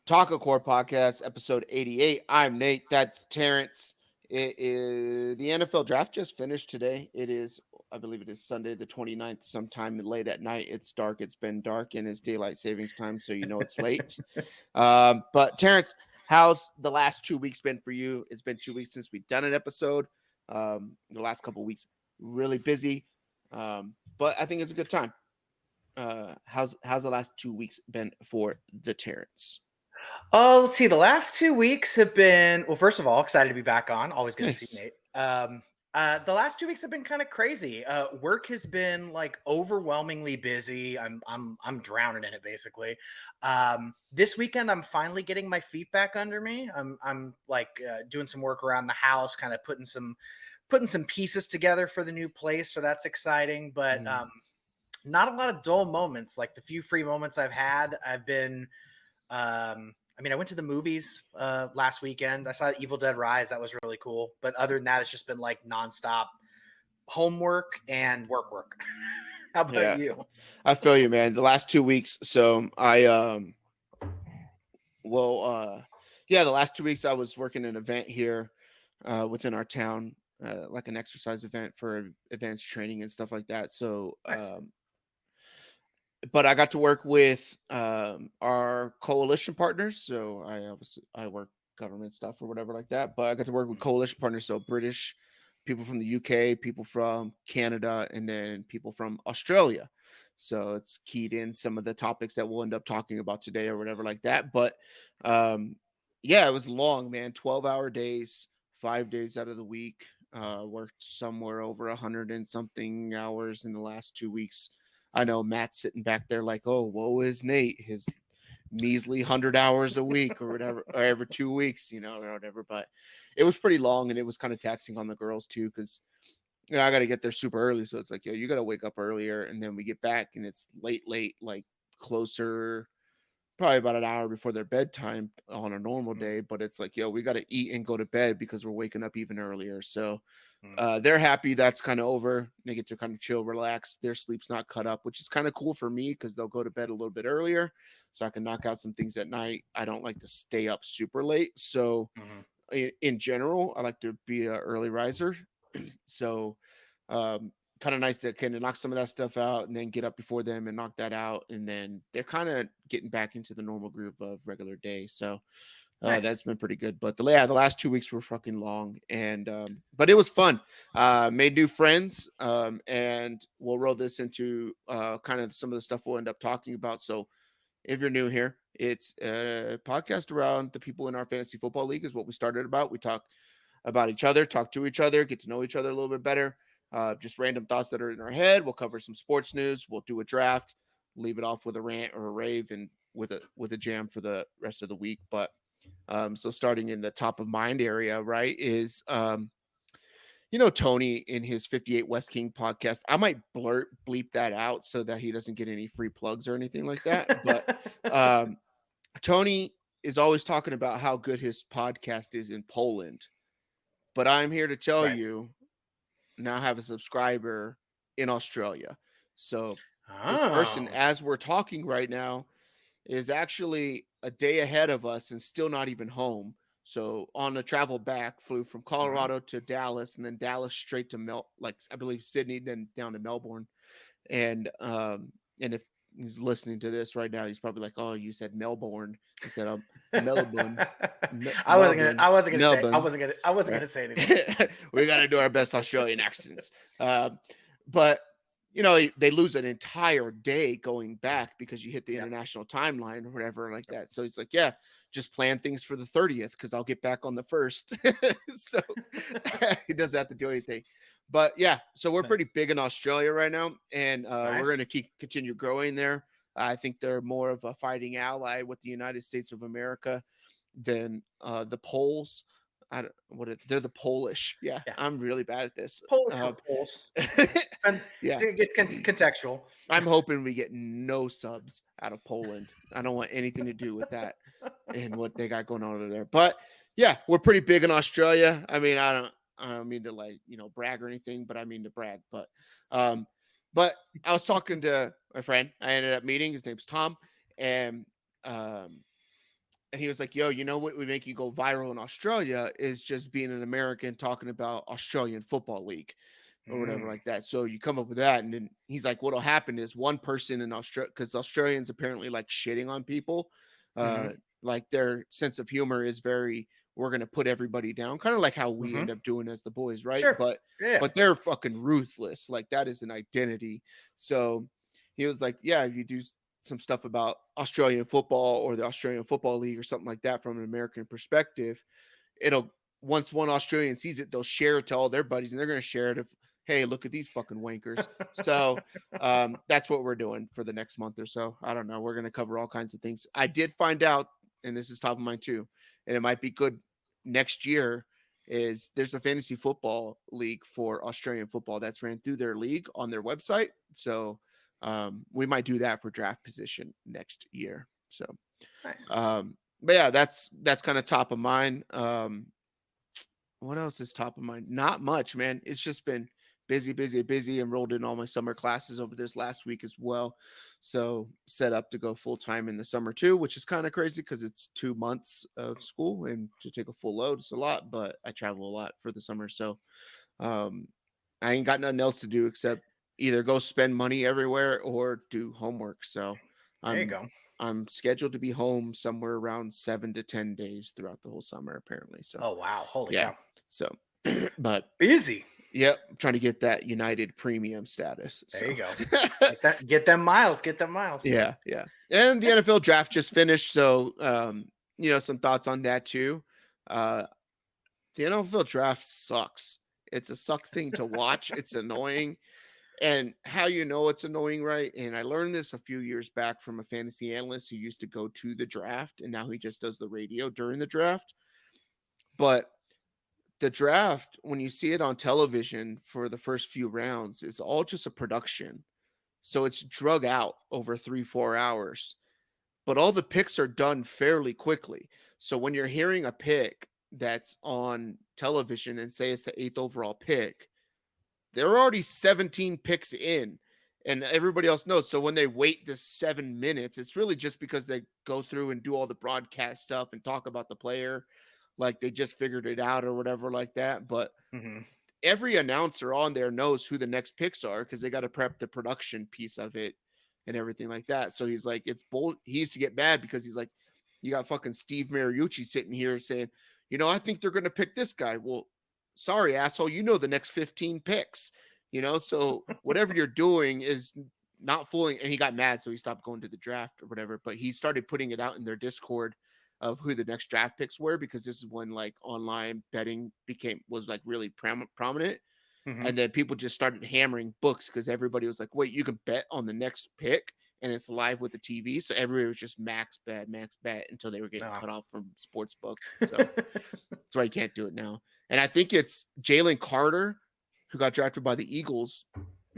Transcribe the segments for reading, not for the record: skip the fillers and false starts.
TacoCorp podcast, episode 88. I'm Nate. That's Terrence. It is the NFL draft just finished today. I believe it is Sunday the 29th, sometime late at night. It's dark. It's been dark and it's daylight savings time, so you know it's late. But Terrence, how's the last 2 weeks been for you? It's been 2 weeks since we've done an episode. The last couple of weeks, really busy. But I think it's a good time. How's the last 2 weeks been for the Terrence? Oh, let's see. The last 2 weeks have been, well, first of all, excited to be back on. Always good to see Nate. The last 2 weeks have been kind of crazy. Work has been like overwhelmingly busy. I'm drowning in it basically. This weekend, I'm finally getting my feet back under me. I'm doing some work around the house, kind of putting some pieces together for the new place. So that's exciting, but not a lot of dull moments. Like the few free moments I've had, I've been. I went to the movies last weekend. I saw Evil Dead Rise. That was really cool. But other than that, it's just been like nonstop homework and work. How about you? I feel you, man. The last 2 weeks. So the last 2 weeks I was working an event here within our town, like an exercise event for advanced training and stuff like that. So Nice. But I got to work with our coalition partners. So I work government stuff or whatever like that. But I got to work with coalition partners, so British people from the UK, people from Canada, and then people from Australia. So it's keyed in some of the topics that we'll end up talking about today or whatever like that. But it was long, man. 12-hour days, 5 days out of the week. Worked somewhere over 100 and something hours in the last 2 weeks. I know Matt's sitting back there like, oh, woe is Nate, his measly 100 hours a week or whatever, or every 2 weeks, or whatever. But it was pretty long, and it was kind of taxing on the girls too, because I got to get there super early. So it's like, you got to wake up earlier, and then we get back, and it's late, like closer, probably about an hour before their bedtime on a normal day. But it's like, we got to eat and go to bed because we're waking up even earlier. So they're happy that's kind of over. They get to kind of chill, relax. Their sleep's not cut up, which is kind of cool for me because they'll go to bed a little bit earlier so I can knock out some things at night. I don't like to stay up super late. So in general, I like to be an early riser. So kind of nice to kind of knock some of that stuff out and then get up before them and knock that out. And then they're kind of getting back into the normal groove of regular day. So nice. That's been pretty good. But the last 2 weeks were fucking long, and but it was fun. Made new friends, and we'll roll this into kind of some of the stuff we'll end up talking about. So if you're new here, it's a podcast around the people in our fantasy football league is what we started about. We talk about each other, talk to each other, get to know each other a little bit better. Just random thoughts that are in our head. We'll cover some sports news. We'll do a draft, leave it off with a rant or a rave, and with a jam for the rest of the week. But so starting in the top of mind area, right, is Tony in his 58 West King podcast. I might bleep that out so that he doesn't get any free plugs or anything like that. But Tony is always talking about how good his podcast is in Poland. But I'm here to tell you, now have a subscriber in Australia. So this person, as we're talking right now, is actually a day ahead of us and still not even home. So on the travel back, flew from Colorado to Dallas, and then Dallas straight to I believe Sydney, then down to Melbourne. And if he's listening to this right now, he's probably like, "Oh, you said Melbourne instead of Melbourne." I wasn't gonna say anything. We got to do our best Australian accents, but. They lose an entire day going back because you hit the international timeline or whatever like that. So it's like, just plan things for the 30th because I'll get back on the 1st. So he doesn't have to do anything. But so we're pretty big in Australia right now, and we're going to continue growing there. I think they're more of a fighting ally with the United States of America than the Poles. They're the Polish. Yeah, I'm really bad at this. Poles. It's contextual. I'm hoping we get no subs out of Poland. I don't want anything to do with that and what they got going on over there. But we're pretty big in Australia. I mean, I don't mean to brag or anything, but I mean to brag. But I was talking to my friend I ended up meeting. His name's Tom, and and he was like, yo, you know what would make you go viral in Australia is just being an American talking about Australian Football League or whatever like that. So you come up with that. And then he's like, what'll happen is one person in Australia, because Australians apparently like shitting on people. Like their sense of humor is very, we're going to put everybody down, kind of like how we end up doing as the boys. Right. Sure. But they're fucking ruthless. Like that is an identity. So he was like, yeah, if you do some stuff about Australian football or the Australian Football League or something like that from an American perspective, it'll, once one Australian sees it, they'll share it to all their buddies and they're going to share it of, hey, look at these fucking wankers. So that's what we're doing for the next month or so. I don't know. We're going to cover all kinds of things. I did find out, and this is top of mind too, and it might be good next year, is there's a fantasy football league for Australian football that's ran through their league on their website. So we might do that for draft position next year. So nice. But yeah, that's kind of top of mind. What else is top of mind? Not much, man. It's just been busy. Enrolled in all my summer classes over this last week as well. So set up to go full time in the summer too, which is kind of crazy because it's 2 months of school and to take a full load is a lot, but I travel a lot for the summer. So I ain't got nothing else to do except either go spend money everywhere or do homework. So there you go. I'm scheduled to be home somewhere around 7 to 10 days throughout the whole summer, apparently. So, oh wow, holy cow! So, but busy. Yep, I'm trying to get that United Premium status. There you go. Get them miles. Yeah. And the NFL draft just finished, so some thoughts on that too. The NFL draft sucks. It's a suck thing to watch. It's annoying. And how you know it's annoying, right? And I learned this a few years back from a fantasy analyst who used to go to the draft, and now he just does the radio during the draft. But the draft, when you see it on television for the first few rounds, it's all just a production. So it's drug out over 3-4 hours. But all the picks are done fairly quickly. So when you're hearing a pick that's on television and say it's the 8th overall pick, there are already 17 picks in and everybody else knows. So when they wait the 7 minutes, it's really just because they go through and do all the broadcast stuff and talk about the player like they just figured it out or whatever like that. But every announcer on there knows who the next picks are because they got to prep the production piece of it and everything like that. So he's like, it's bold. He used to get mad because he's like, you got fucking Steve Mariucci sitting here saying, I think they're going to pick this guy. Well, sorry, asshole, the next 15 picks, so whatever you're doing is not fooling. And he got mad, so he stopped going to the draft or whatever. But he started putting it out in their Discord of who the next draft picks were, because this is when like online betting was like really prominent. And then people just started hammering books because everybody was like, wait, you can bet on the next pick and it's live with the TV. So everybody was just max bet until they were getting cut off from sports books. So that's why you can't do it now. And I think it's Jalen Carter, who got drafted by the Eagles.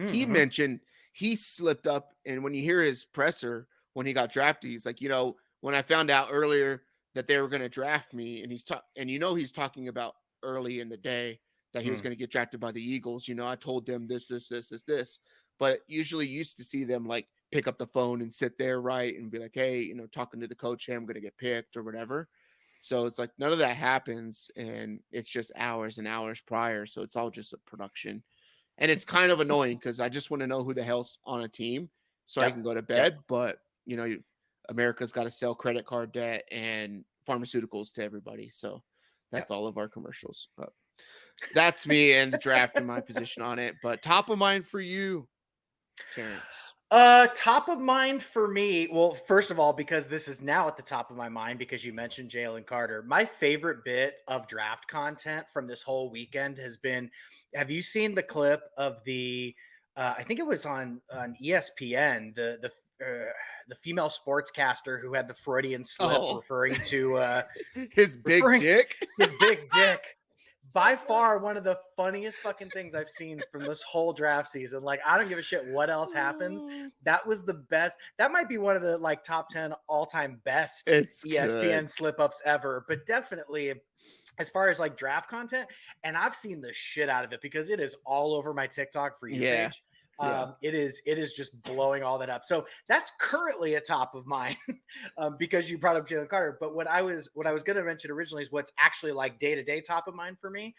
He mentioned he slipped up. And when you hear his presser, when he got drafted, he's like, when I found out earlier that they were going to draft me, and he's talking about early in the day that he was going to get drafted by the Eagles. I told them this. But usually used to see them like pick up the phone and sit there, right, and be like, hey, talking to the coach, hey, I'm going to get picked or whatever. So it's like none of that happens, and it's just hours and hours prior. So it's all just a production. And it's kind of annoying because I just want to know who the hell's on a team so I can go to bed. But, America's got to sell credit card debt and pharmaceuticals to everybody. So that's all of our commercials. But that's me and the draft and my position on it. But top of mind for you, Terrence. Top of mind for me. Well, first of all, because this is now at the top of my mind because you mentioned Jalen Carter. My favorite bit of draft content from this whole weekend has been, have you seen the clip of the I think it was on ESPN, the female sportscaster who had the Freudian slip referring to his big dick. His big dick. By far one of the funniest fucking things I've seen from this whole draft season. Like, I don't give a shit what else happens. That was the best. That might be one of the like top 10 all-time best ESPN slip-ups ever. But definitely as far as like draft content, and I've seen the shit out of it because it is all over my TikTok for you page. It is just blowing all that up. So that's currently a top of mine because you brought up Jalen Carter. But what I was going to mention originally is what's actually like day to day top of mind for me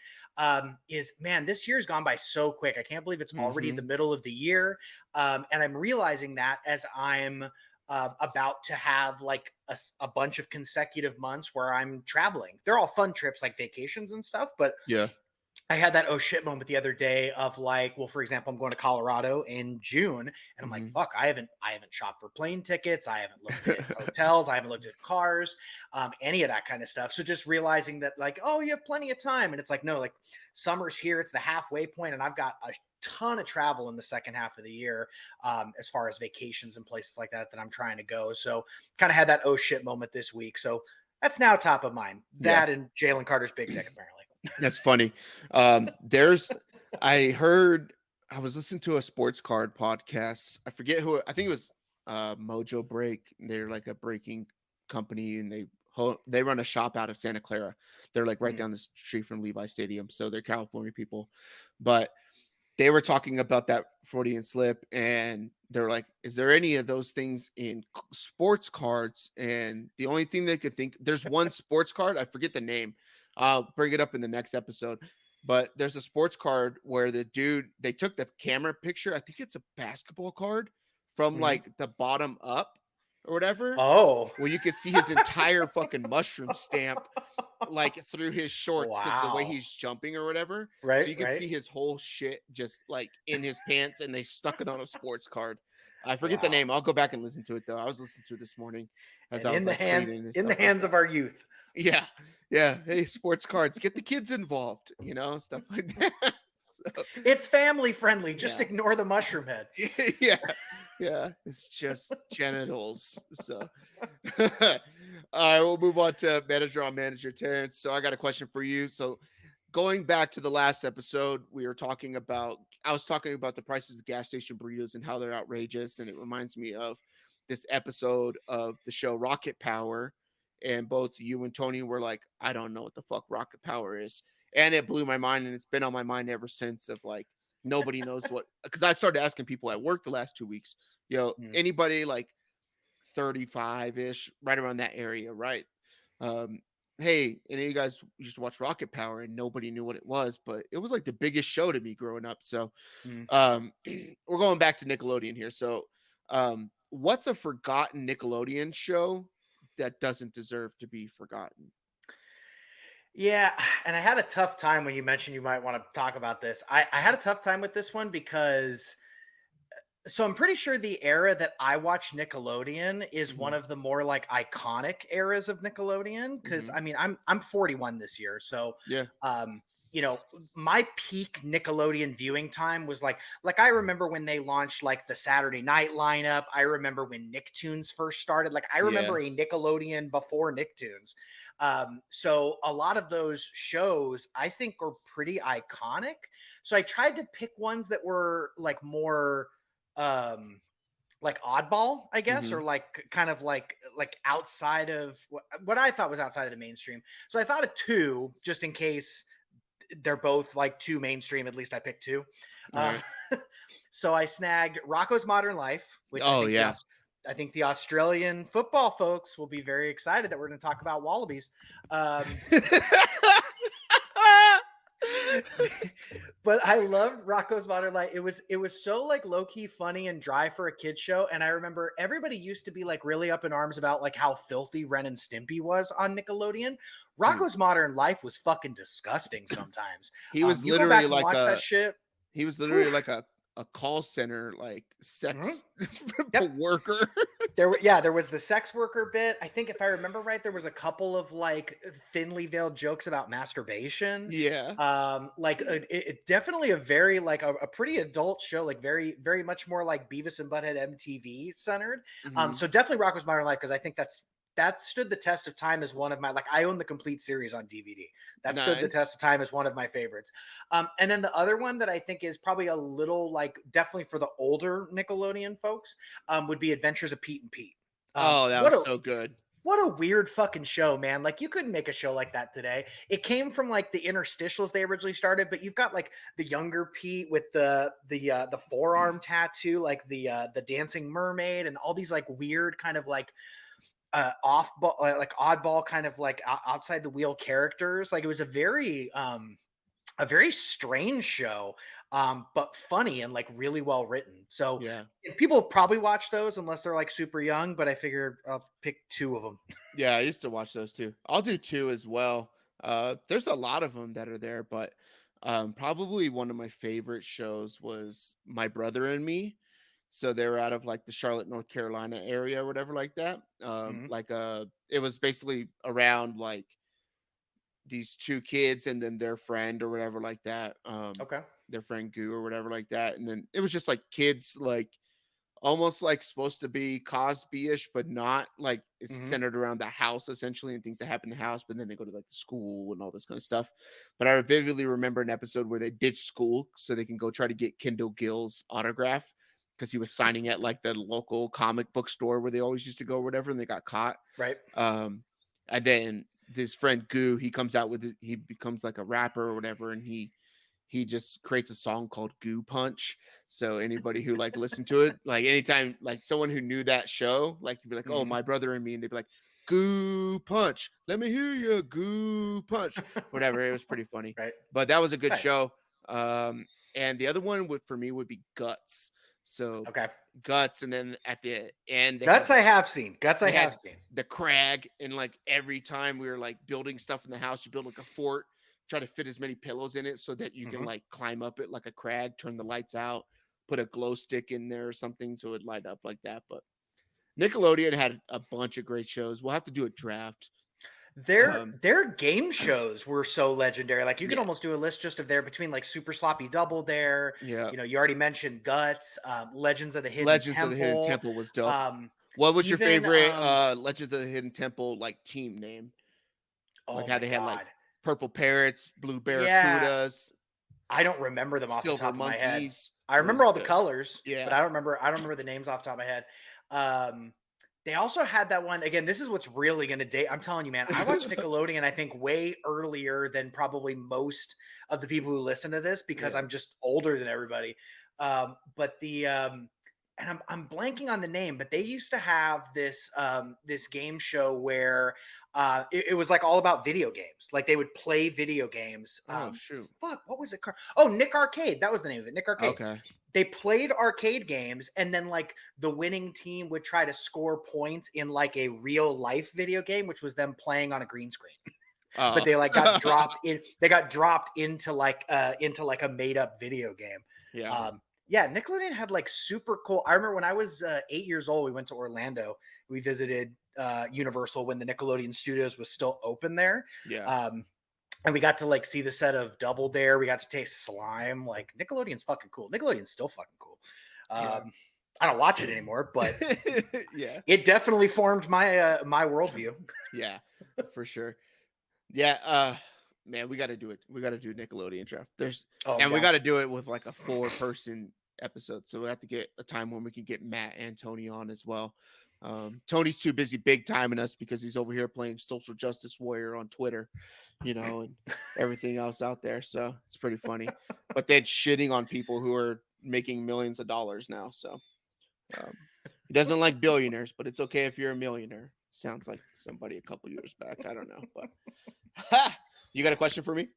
is, man, this year's gone by so quick. I can't believe it's already the middle of the year, and I'm realizing that as I'm about to have like a bunch of consecutive months where I'm traveling. They're all fun trips, like vacations and stuff, but I had that oh shit moment the other day of like, well, for example, I'm going to Colorado in June, and I'm like, fuck, I haven't shopped for plane tickets, I haven't looked at hotels, I haven't looked at cars, any of that kind of stuff. So just realizing that, like, oh, you have plenty of time, and it's like, no, like summer's here, it's the halfway point, and I've got a ton of travel in the second half of the year, as far as vacations and places like that I'm trying to go. So kind of had that oh shit moment this week. So that's now top of mind. That and Jalen Carter's big pick, apparently. That's funny. I was listening to a sports card podcast. I forget who, I think it was Mojo Break. They're like a breaking company, and they run a shop out of Santa Clara. They're like right down the street from Levi Stadium. So they're California people, but they were talking about that Freudian slip, and they're like, is there any of those things in sports cards? And the only thing they could think, there's one sports card, I forget the name. I'll bring it up in the next episode, but there's a sports card where the dude, they took the camera picture. I think it's a basketball card from like the bottom up or whatever. Oh, well, you could see his entire fucking mushroom stamp like through his shorts because the way he's jumping or whatever. Right. So you can see his whole shit just like in his pants, and they stuck it on a sports card. I forget the name. I'll go back and listen to it though. I was listening to it this morning as I was in the hands of our youth. Yeah. Hey, sports cards, get the kids involved, stuff like that. So, it's family friendly. Just ignore the mushroom head. Yeah. It's just genitals. So, all right, we'll move on to manager Terrence. So I got a question for you. So going back to the last episode, I was talking about the prices of gas station burritos and how they're outrageous. And it reminds me of this episode of the show Rocket Power. And both you and Tony were like, I don't know what the fuck Rocket Power is. And it blew my mind, and it's been on my mind ever since of like, nobody knows what, because I started asking people at work the last 2 weeks, anybody like 35-ish, right around that area, right? Hey, any of you guys used to watch Rocket Power? And nobody knew what it was, but it was like the biggest show to me growing up. So we're going back to Nickelodeon here. So what's a forgotten Nickelodeon show that doesn't deserve to be forgotten? Yeah, and I had a tough time when you mentioned you might want to talk about this. I had a tough time with this one because, so I'm pretty sure the era that I watched Nickelodeon is one of the more like iconic eras of Nickelodeon. Because I mean, I'm 41 this year, so my peak Nickelodeon viewing time was like I remember when they launched like the Saturday night lineup. I remember when Nicktoons first started. Like I remember a Nickelodeon before Nicktoons. So a lot of those shows I think are pretty iconic. So I tried to pick ones that were like more like oddball, I guess, or like kind of like outside of what I thought was outside of the mainstream. So I thought of two just in case they're both like too mainstream. At least I picked two. Right. So I snagged Rocko's Modern Life, which I think the Australian football folks will be very excited that we're going to talk about Wallabies. But I loved Rocko's Modern Life. It was so like low key funny and dry for a kid show. And I remember everybody used to be like really up in arms about like how filthy Ren and Stimpy was on Nickelodeon. Rocko's Modern Life was fucking disgusting sometimes. He was literally like that shit. He was literally like a call center, like sex worker. There was the sex worker bit. I think if I remember right, there was a couple of like thinly veiled jokes about masturbation. Yeah. It definitely a very like a pretty adult show, like very, very much more like Beavis and Butthead MTV centered. So definitely Rocko's Modern Life, because I think that stood the test of time as one of my, like, I own the complete series on DVD. That stood the test of time as one of my favorites. And then the other one that I think is probably a little like definitely for the older Nickelodeon folks would be Adventures of Pete and Pete. That was so good. What a weird fucking show, man. Like, you couldn't make a show like that today. It came from like the interstitials they originally started, but you've got like the younger Pete with the forearm tattoo, like the dancing mermaid, and all these like weird kind of like off ball, like oddball kind of like outside the wheel characters. Like, it was a very strange show, but funny and like really well written. So Yeah. people probably watch those unless they're like super young, but I figured I'll pick two of them. Yeah, I used to watch those too. I'll do two as well. There's a lot of them that are there, but probably one of my favorite shows was My Brother and Me. So they were out of like the Charlotte, North Carolina area or whatever like that. Mhm. It was basically around like these two kids and then their friend or whatever like that. Okay. Their friend Goo or whatever like that. And then it was just like kids like almost like supposed to be Cosby-ish, but not like it's Mhm. centered around the house essentially and things that happen in the house, but then they go to like the school and all this kind of stuff. But I vividly remember an episode where they ditched school so they can go try to get Kendall Gill's autograph because he was signing at like the local comic book store where they always used to go or whatever, and they got caught. Right. And then this friend Goo, he comes out with he becomes like a rapper or whatever, and he just creates a song called Goo Punch. So anybody who like listened to it, like anytime like someone who knew that show, like you'd be like, oh, Mhm. My Brother and Me, and they'd be like, Goo Punch, let me hear you Goo Punch, whatever. It was pretty funny, Right. but that was a good Nice. show. And the other one would for me would be Guts. So Okay. Guts, and then at the end Guts I have seen. they had the crag, and like every time we were like building stuff in the house, you build like a fort, try to fit as many pillows in it so that you can Mhm. like climb up it like a crag, turn the lights out, put a glow stick in there or something so it'd light up like that. But Nickelodeon had a bunch of great shows. We'll have to do a draft. Their game shows were so legendary. Like, you can Yeah, almost do a list just of their between like Super Sloppy Double Dare. yeah. You already mentioned Guts, Legends of the Hidden Legends of the Hidden Temple. Temple was dope. Um, What was your even favorite Legends of the Hidden Temple like team name? Like oh how my they had like god, purple parrots, blue yeah, barracudas, I don't remember them off the silver top of my head. monkeys. I It was remember all the good. colors, but Yeah. I don't remember the names off the top of my head. Um, they also had that one again. This is what's really going to date. I'm telling you, man. I watched Nickelodeon, I think, way earlier than probably most of the people who listen to this because Yeah. I'm just older than everybody. But the and I'm blanking on the name, but they used to have this game show where it was like all about video games. Like, they would play video games. Oh shoot. Fuck, what was it called? Oh, Nick Arcade. That was the name of it. Nick Arcade. Okay. They played arcade games, and then like the winning team would try to score points in like a real life video game, which was them playing on a green screen. But they like got dropped in. They got dropped into like a made up video game. Yeah. Yeah, Nickelodeon had like super cool. I remember when I was 8 years old, we went to Orlando. We visited Universal when the Nickelodeon Studios was still open there. Yeah. And we got to like see the set of Double Dare. We got to taste slime. Like, Nickelodeon's fucking cool. Nickelodeon's still fucking cool. Yeah. I don't watch it anymore, but Yeah. it definitely formed my my worldview. Yeah. For sure. Yeah. Man, we got to do it. We got to do Nickelodeon draft. Oh, And we yeah. got to do it with like a 4-person episode. So we have to get a time when we can get Matt and Tony on as well. Tony's too busy big timing us because he's over here playing social justice warrior on Twitter, and everything else out there. So it's pretty funny. But then shitting on people who are making millions of dollars now. So he doesn't like billionaires, but it's okay if you're a millionaire. Sounds like somebody a couple years back. I don't know, but you got a question for me?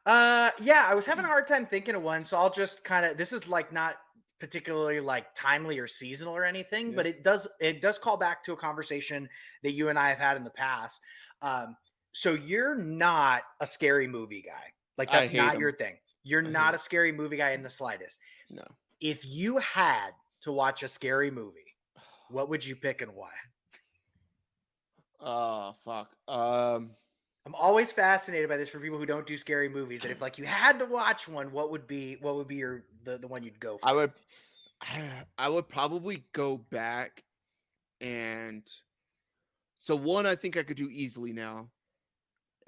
Yeah, I was having a hard time thinking of one, so I'll just kind of, this is like not particularly like timely or seasonal or anything, Yeah. but it does call back to a conversation that you and I have had in the past. So you're not a scary movie guy. Like, I that's hate not your 'em. thing. You're I not hate a scary movie guy in the slightest. No. If you had to watch a scary movie, what would you pick and why? Oh fuck. I'm always fascinated by this for people who don't do scary movies. That if like you had to watch one, what would be your the one you'd go for? I would probably go back, and so one I think I could do easily now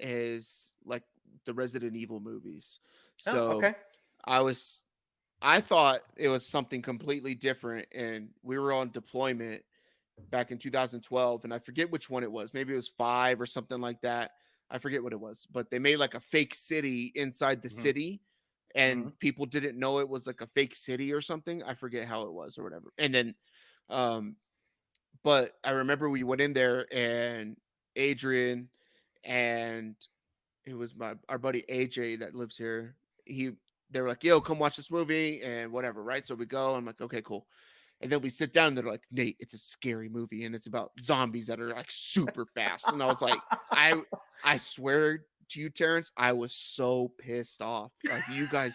is like the Resident Evil movies. Oh, So okay. I thought it was something completely different, and we were on deployment, back in 2012, and I forget which one it was. Maybe it was 5 or something like that. I forget what it was, but they made like a fake city inside the city, and people didn't know it was like a fake city or something. I forget how it was or whatever. And then, but I remember we went in there, and Adrian and it was our buddy AJ that lives here. They were like, "Yo, come watch this movie," and whatever, right? So we go. I'm like, "Okay, cool." And then we sit down, and they're like, "Nate, it's a scary movie, and it's about zombies that are like super fast." And I was like, I swear to you, Terrence, I was so pissed off. Like, you guys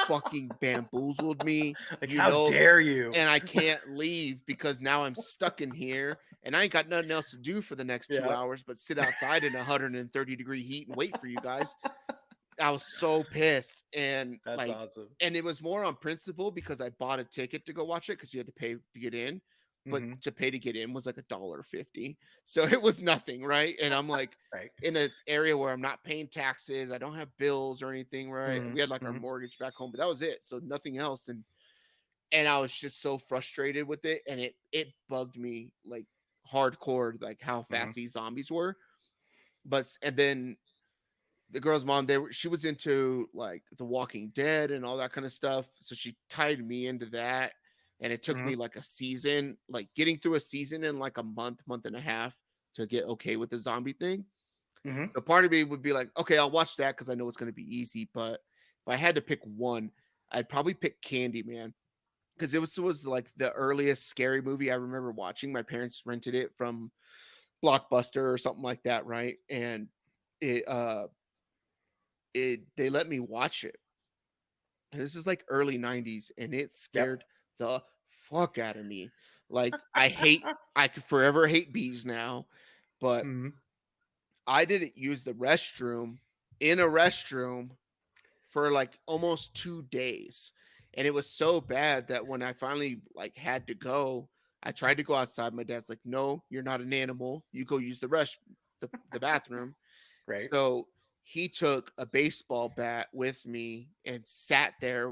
fucking bamboozled me. Like, how dare you? And I can't leave because now I'm stuck in here, and I ain't got nothing else to do for the next 2 hours but sit outside in 130-degree heat and wait for you guys. I was so pissed, and that's awesome. And it was more on principle because I bought a ticket to go watch it because you had to pay to get in, but to pay to get in was like $1.50, so it was nothing, right? And I'm like, in an area where I'm not paying taxes, I don't have bills or anything, right? We had like our mortgage back home, but that was it, so nothing else, and I was just so frustrated with it, and it bugged me like hardcore, like how fast these zombies were. And then the girl's mom, she was into like The Walking Dead and all that kind of stuff. So she tied me into that. And it took me like a season, like getting through a season in like a month and a half to get okay with the zombie thing. So part of me would be like, okay, I'll watch that because I know it's going to be easy. But if I had to pick one, I'd probably pick Candyman, because it was like the earliest scary movie I remember watching. My parents rented it from Blockbuster or something like that, right? And they let me watch it. And this is like early 90s, and it scared the fuck out of me. Like, I could forever hate bees now, but I didn't use the restroom in a restroom for like almost 2 days. And it was so bad that when I finally like had to go, I tried to go outside. My dad's like, "No, you're not an animal. You go use the bathroom." Right. So he took a baseball bat with me and sat there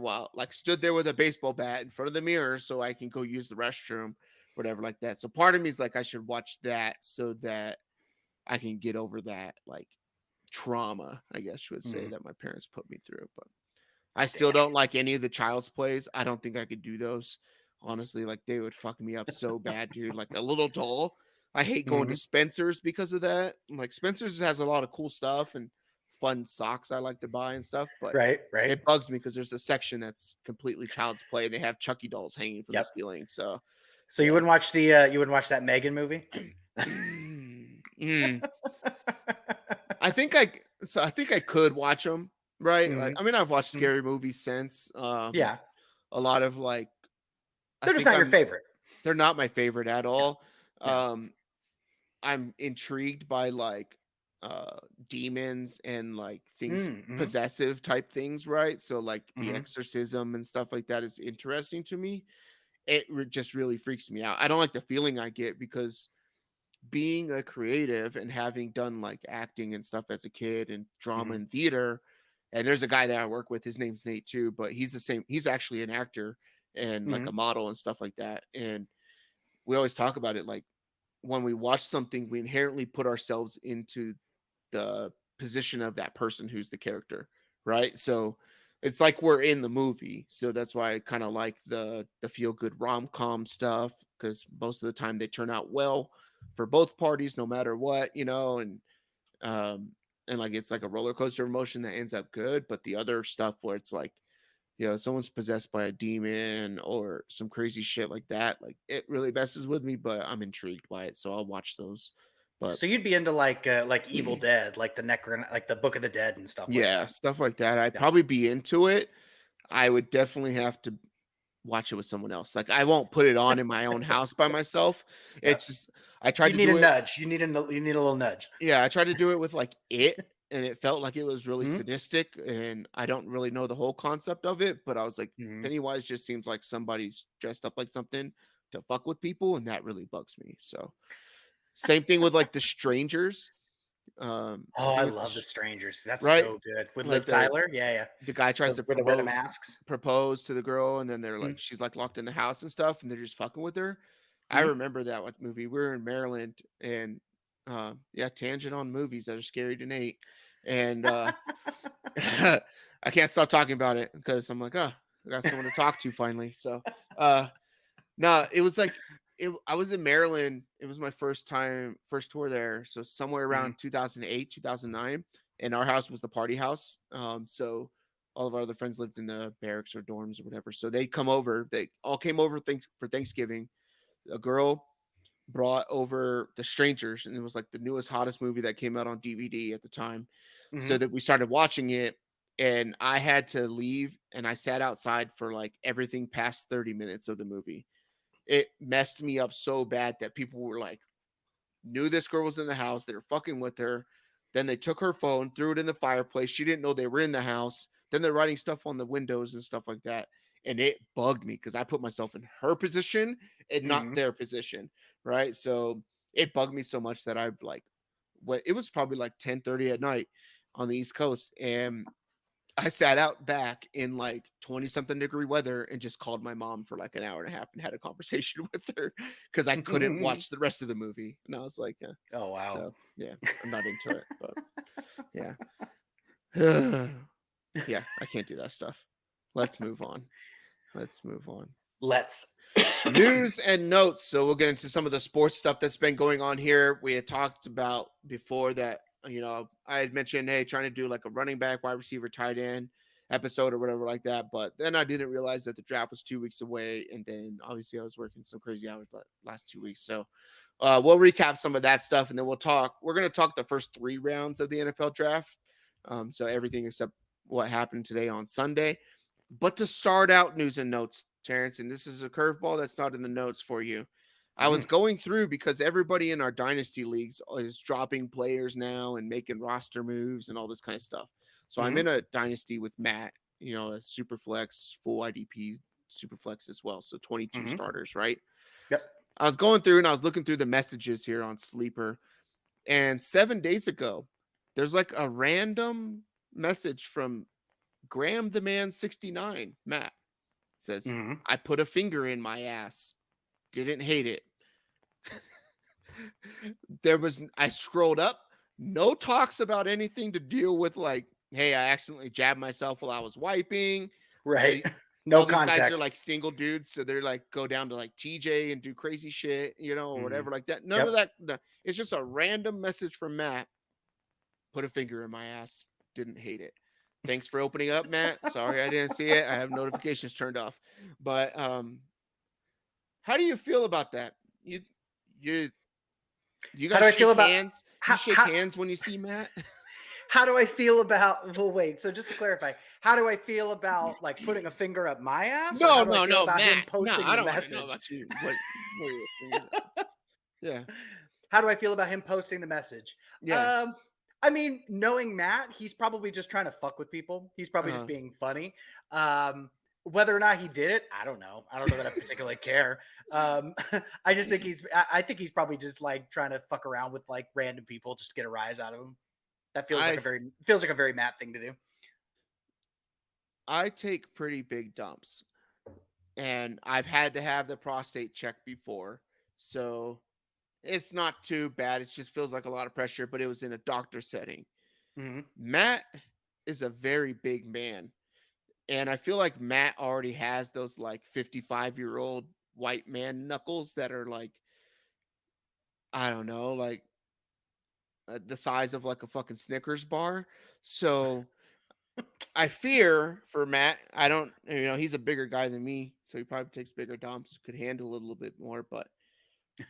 stood there with a baseball bat in front of the mirror so I can go use the restroom, whatever like that. So part of me is like, I should watch that so that I can get over that like trauma, I guess you would say, that my parents put me through. But I still don't like any of the Child's Plays. I don't think I could do those. Honestly, like they would fuck me up so bad, dude. Like a little doll. I hate going to Spencer's because of that. Like Spencer's has a lot of cool stuff and fun socks I like to buy and stuff, but it bugs me because there's a section that's completely Child's Play. They have Chucky dolls hanging from the ceiling. So you wouldn't watch that Megan movie? I think I could watch them, right? Like, I mean, I've watched scary movies since. A lot of like, they're just not your favorite. They're not my favorite at all. I'm intrigued by like demons and like things, possessive type things, right? So like the exorcism and stuff like that is interesting to me. It just really freaks me out. I don't like the feeling I get because being a creative and having done like acting and stuff as a kid and drama and theater, and there's a guy that I work with, his name's Nate too, but he's actually an actor and like a model and stuff like that. And we always talk about it, like when we watch something, we inherently put ourselves into the position of that person who's the character, right? So it's like we're in the movie. So that's why I kind of like the feel good rom-com stuff, because most of the time they turn out well for both parties, no matter what, and like it's like a roller coaster of emotion that ends up good. But the other stuff where it's like, someone's possessed by a demon or some crazy shit like that, like it really messes with me, but I'm intrigued by it, so I'll watch those. But so you'd be into like Evil Dead, like like the Book of the Dead and stuff like that. Stuff like that. I'd probably be into it. I would definitely have to watch it with someone else. Like I won't put it on in my own house by myself. It's just I tried to do it. You need a nudge. You need a little nudge. Yeah, I tried to do it with like It, and it felt like it was really sadistic, and I don't really know the whole concept of it, but I was like, Pennywise just seems like somebody's dressed up like something to fuck with people, and that really bugs me. So same thing with like The Strangers. I love The Strangers. That's right? So good with Like Liv Tyler. The guy tries to wear the masks, propose to the girl, and then they're like, she's like locked in the house and stuff, and they're just fucking with her. I remember that movie. We were in Maryland, and tangent on movies that are scary to Nate, and I can't stop talking about it because I'm like, oh, I got someone to talk to finally. So, no, it was like I was in Maryland. It was my first tour there. So somewhere around 2008, 2009, and our house was the party house. So all of our other friends lived in the barracks or dorms or whatever. So they come over. They all came over for Thanksgiving. A girl brought over The Strangers, and it was like the newest, hottest movie that came out on DVD at the time. So that we started watching it, and I had to leave, and I sat outside for like everything past 30 minutes of the movie. It messed me up so bad that people were like, knew this girl was in the house. They were fucking with her. Then they took her phone, threw it in the fireplace. She didn't know they were in the house. Then they're writing stuff on the windows and stuff like that. And it bugged me because I put myself in her position and not their position. Right. So it bugged me so much that I like, it was probably like 10:30 at night on the East Coast. And I sat out back in like 20 something degree weather and just called my mom for like an hour and a half and had a conversation with her because I couldn't watch the rest of the movie. And I was like, oh, wow. So yeah, I'm not into it, but yeah. Yeah, I can't do that stuff. Let's move on. Let's. News and notes. So we'll get into some of the sports stuff that's been going on here. We had talked about before that, I had mentioned, hey, trying to do like a running back, wide receiver, tight end episode or whatever like that. But then I didn't realize that the draft was 2 weeks away. And then obviously I was working some crazy hours the last 2 weeks. So we'll recap some of that stuff, and then we're going to talk the first 3 rounds of the NFL draft. So everything except what happened today on Sunday. But to start out, news and notes, Terrence, and this is a curveball that's not in the notes for you. I was going through because everybody in our dynasty leagues is dropping players now and making roster moves and all this kind of stuff. So I'm in a dynasty with Matt, a super flex, full IDP super flex as well. So 22 starters, right? Yep. I was going through and I was looking through the messages here on Sleeper, and 7 days ago, there's like a random message from Graham the Man 69, Matt. It says, I put a finger in my ass. Didn't hate it. I scrolled up, no talks about anything to deal with like, hey, I accidentally jabbed myself while I was wiping. Right. No all these context. guys are like single dudes, so they're like go down to like TJ and do crazy shit, or whatever like that. None of that. No. It's just a random message from Matt. Put a finger in my ass. Didn't hate it. Thanks for opening up, Matt. Sorry I didn't see it. I have notifications turned off. But how do you feel about that? You guys shake hands? You shake hands when you see Matt? How do I feel about? Well, wait. So just to clarify, how do I feel about like putting a finger up my ass? No, about Matt. him posting I don't the want message? to know about you. Yeah. How do I feel about him posting the message? Yeah. I mean, knowing Matt, he's probably just trying to fuck with people. He's probably just being funny. Whether or not he did it, I don't know. I don't know that I particularly care. I just think I think he's probably just like trying to fuck around with like random people just to get a rise out of him. That feels like a very Matt thing to do. I take pretty big dumps, and I've had to have the prostate checked before, so it's not too bad. It just feels like a lot of pressure, but it was in a doctor setting. Matt is a very big man, and I feel like Matt already has those like 55-year-old white man knuckles that are like, I don't know, like the size of like a fucking Snickers bar. So I fear for Matt. I don't, he's a bigger guy than me, so he probably takes bigger dumps, could handle it a little bit more. But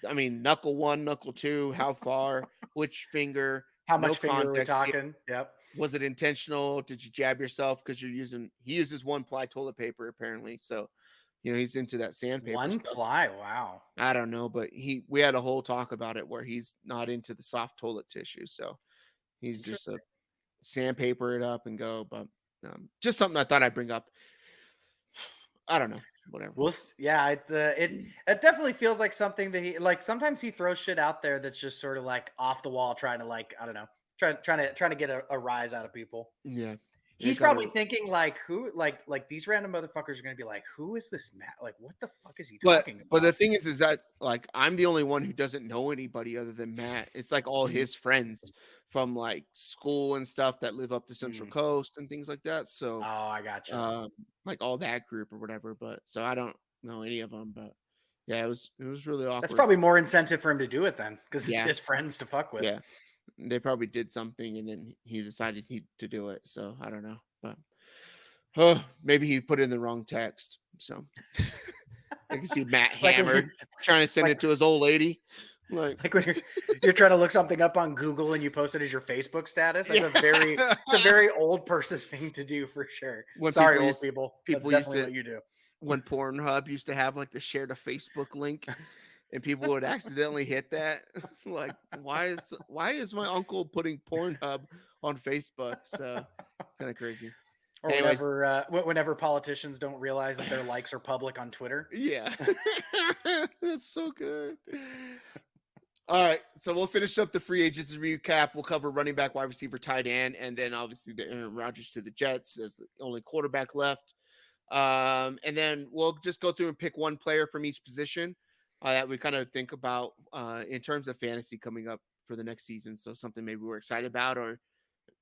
I mean, knuckle 1, knuckle 2, how far, which finger, how much finger are we talking? Yep. Was it intentional? Did you jab yourself? Because he uses 1-ply toilet paper apparently. So, he's into that sandpaper. 1-ply, wow. I don't know, but we had a whole talk about it where he's not into the soft toilet tissue. So he's just a sandpaper it up and go. But just something I thought I'd bring up. I don't know. Whatever. It definitely feels like something that he like. Sometimes he throws shit out there that's just sort of like off the wall, trying to like, I don't know, trying to get a rise out of people. Yeah. He's probably thinking like, who, like these random motherfuckers are going to be like, who is this Matt? Like, what the fuck is he talking about? But the thing is that like I'm the only one who doesn't know anybody other than Matt. It's like all his friends from like school and stuff that live up the Central Coast and things like that. So, I got you. Like all that group or whatever. But so I don't know any of them. But yeah, it was really awkward. That's probably more incentive for him to do it then, because it's his friends to fuck with. Yeah. They probably did something and then he decided to do it. So I don't know, but maybe he put in the wrong text. So I can see Matt hammered trying to send it to his old lady. Like when you're trying to look something up on Google and you post it as your Facebook status. That's it's a very old person thing to do for sure. Sorry, old people. That's definitely what you do. When Pornhub used to have like the share to Facebook link. And people would accidentally hit that. Like, why is my uncle putting Pornhub on Facebook? So it's kind of crazy. Or whenever politicians don't realize that their likes are public on Twitter. Yeah. That's so good. All right. So we'll finish up the free agency recap. We'll cover running back, wide receiver, tight end, and then obviously the Aaron Rodgers to the Jets as the only quarterback left. And then we'll just go through and pick one player from each position. That we kind of think about in terms of fantasy coming up for the next season. So something maybe we're excited about or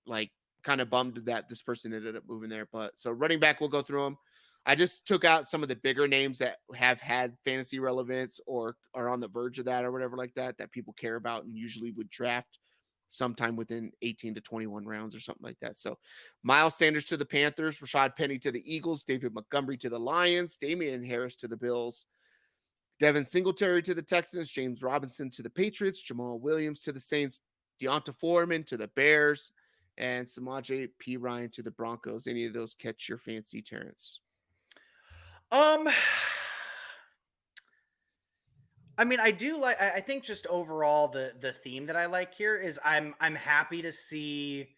like kind of bummed that this person ended up moving there. But so running back, we'll go through them. I just took out some of the bigger names that have had fantasy relevance or are on the verge of that or whatever like that people care about and usually would draft sometime within 18 to 21 rounds or something like that. So Miles Sanders to the Panthers, Rashaad Penny to the Eagles, David Montgomery to the Lions, Damien Harris to the Bills, Devin Singletary to the Texans, James Robinson to the Patriots, Jamaal Williams to the Saints, Deonta Foreman to the Bears, and Samaje Perine to the Broncos. Any of those catch your fancy, Terrence? I mean, I do like. I think just overall the theme that I like here is I'm happy to see.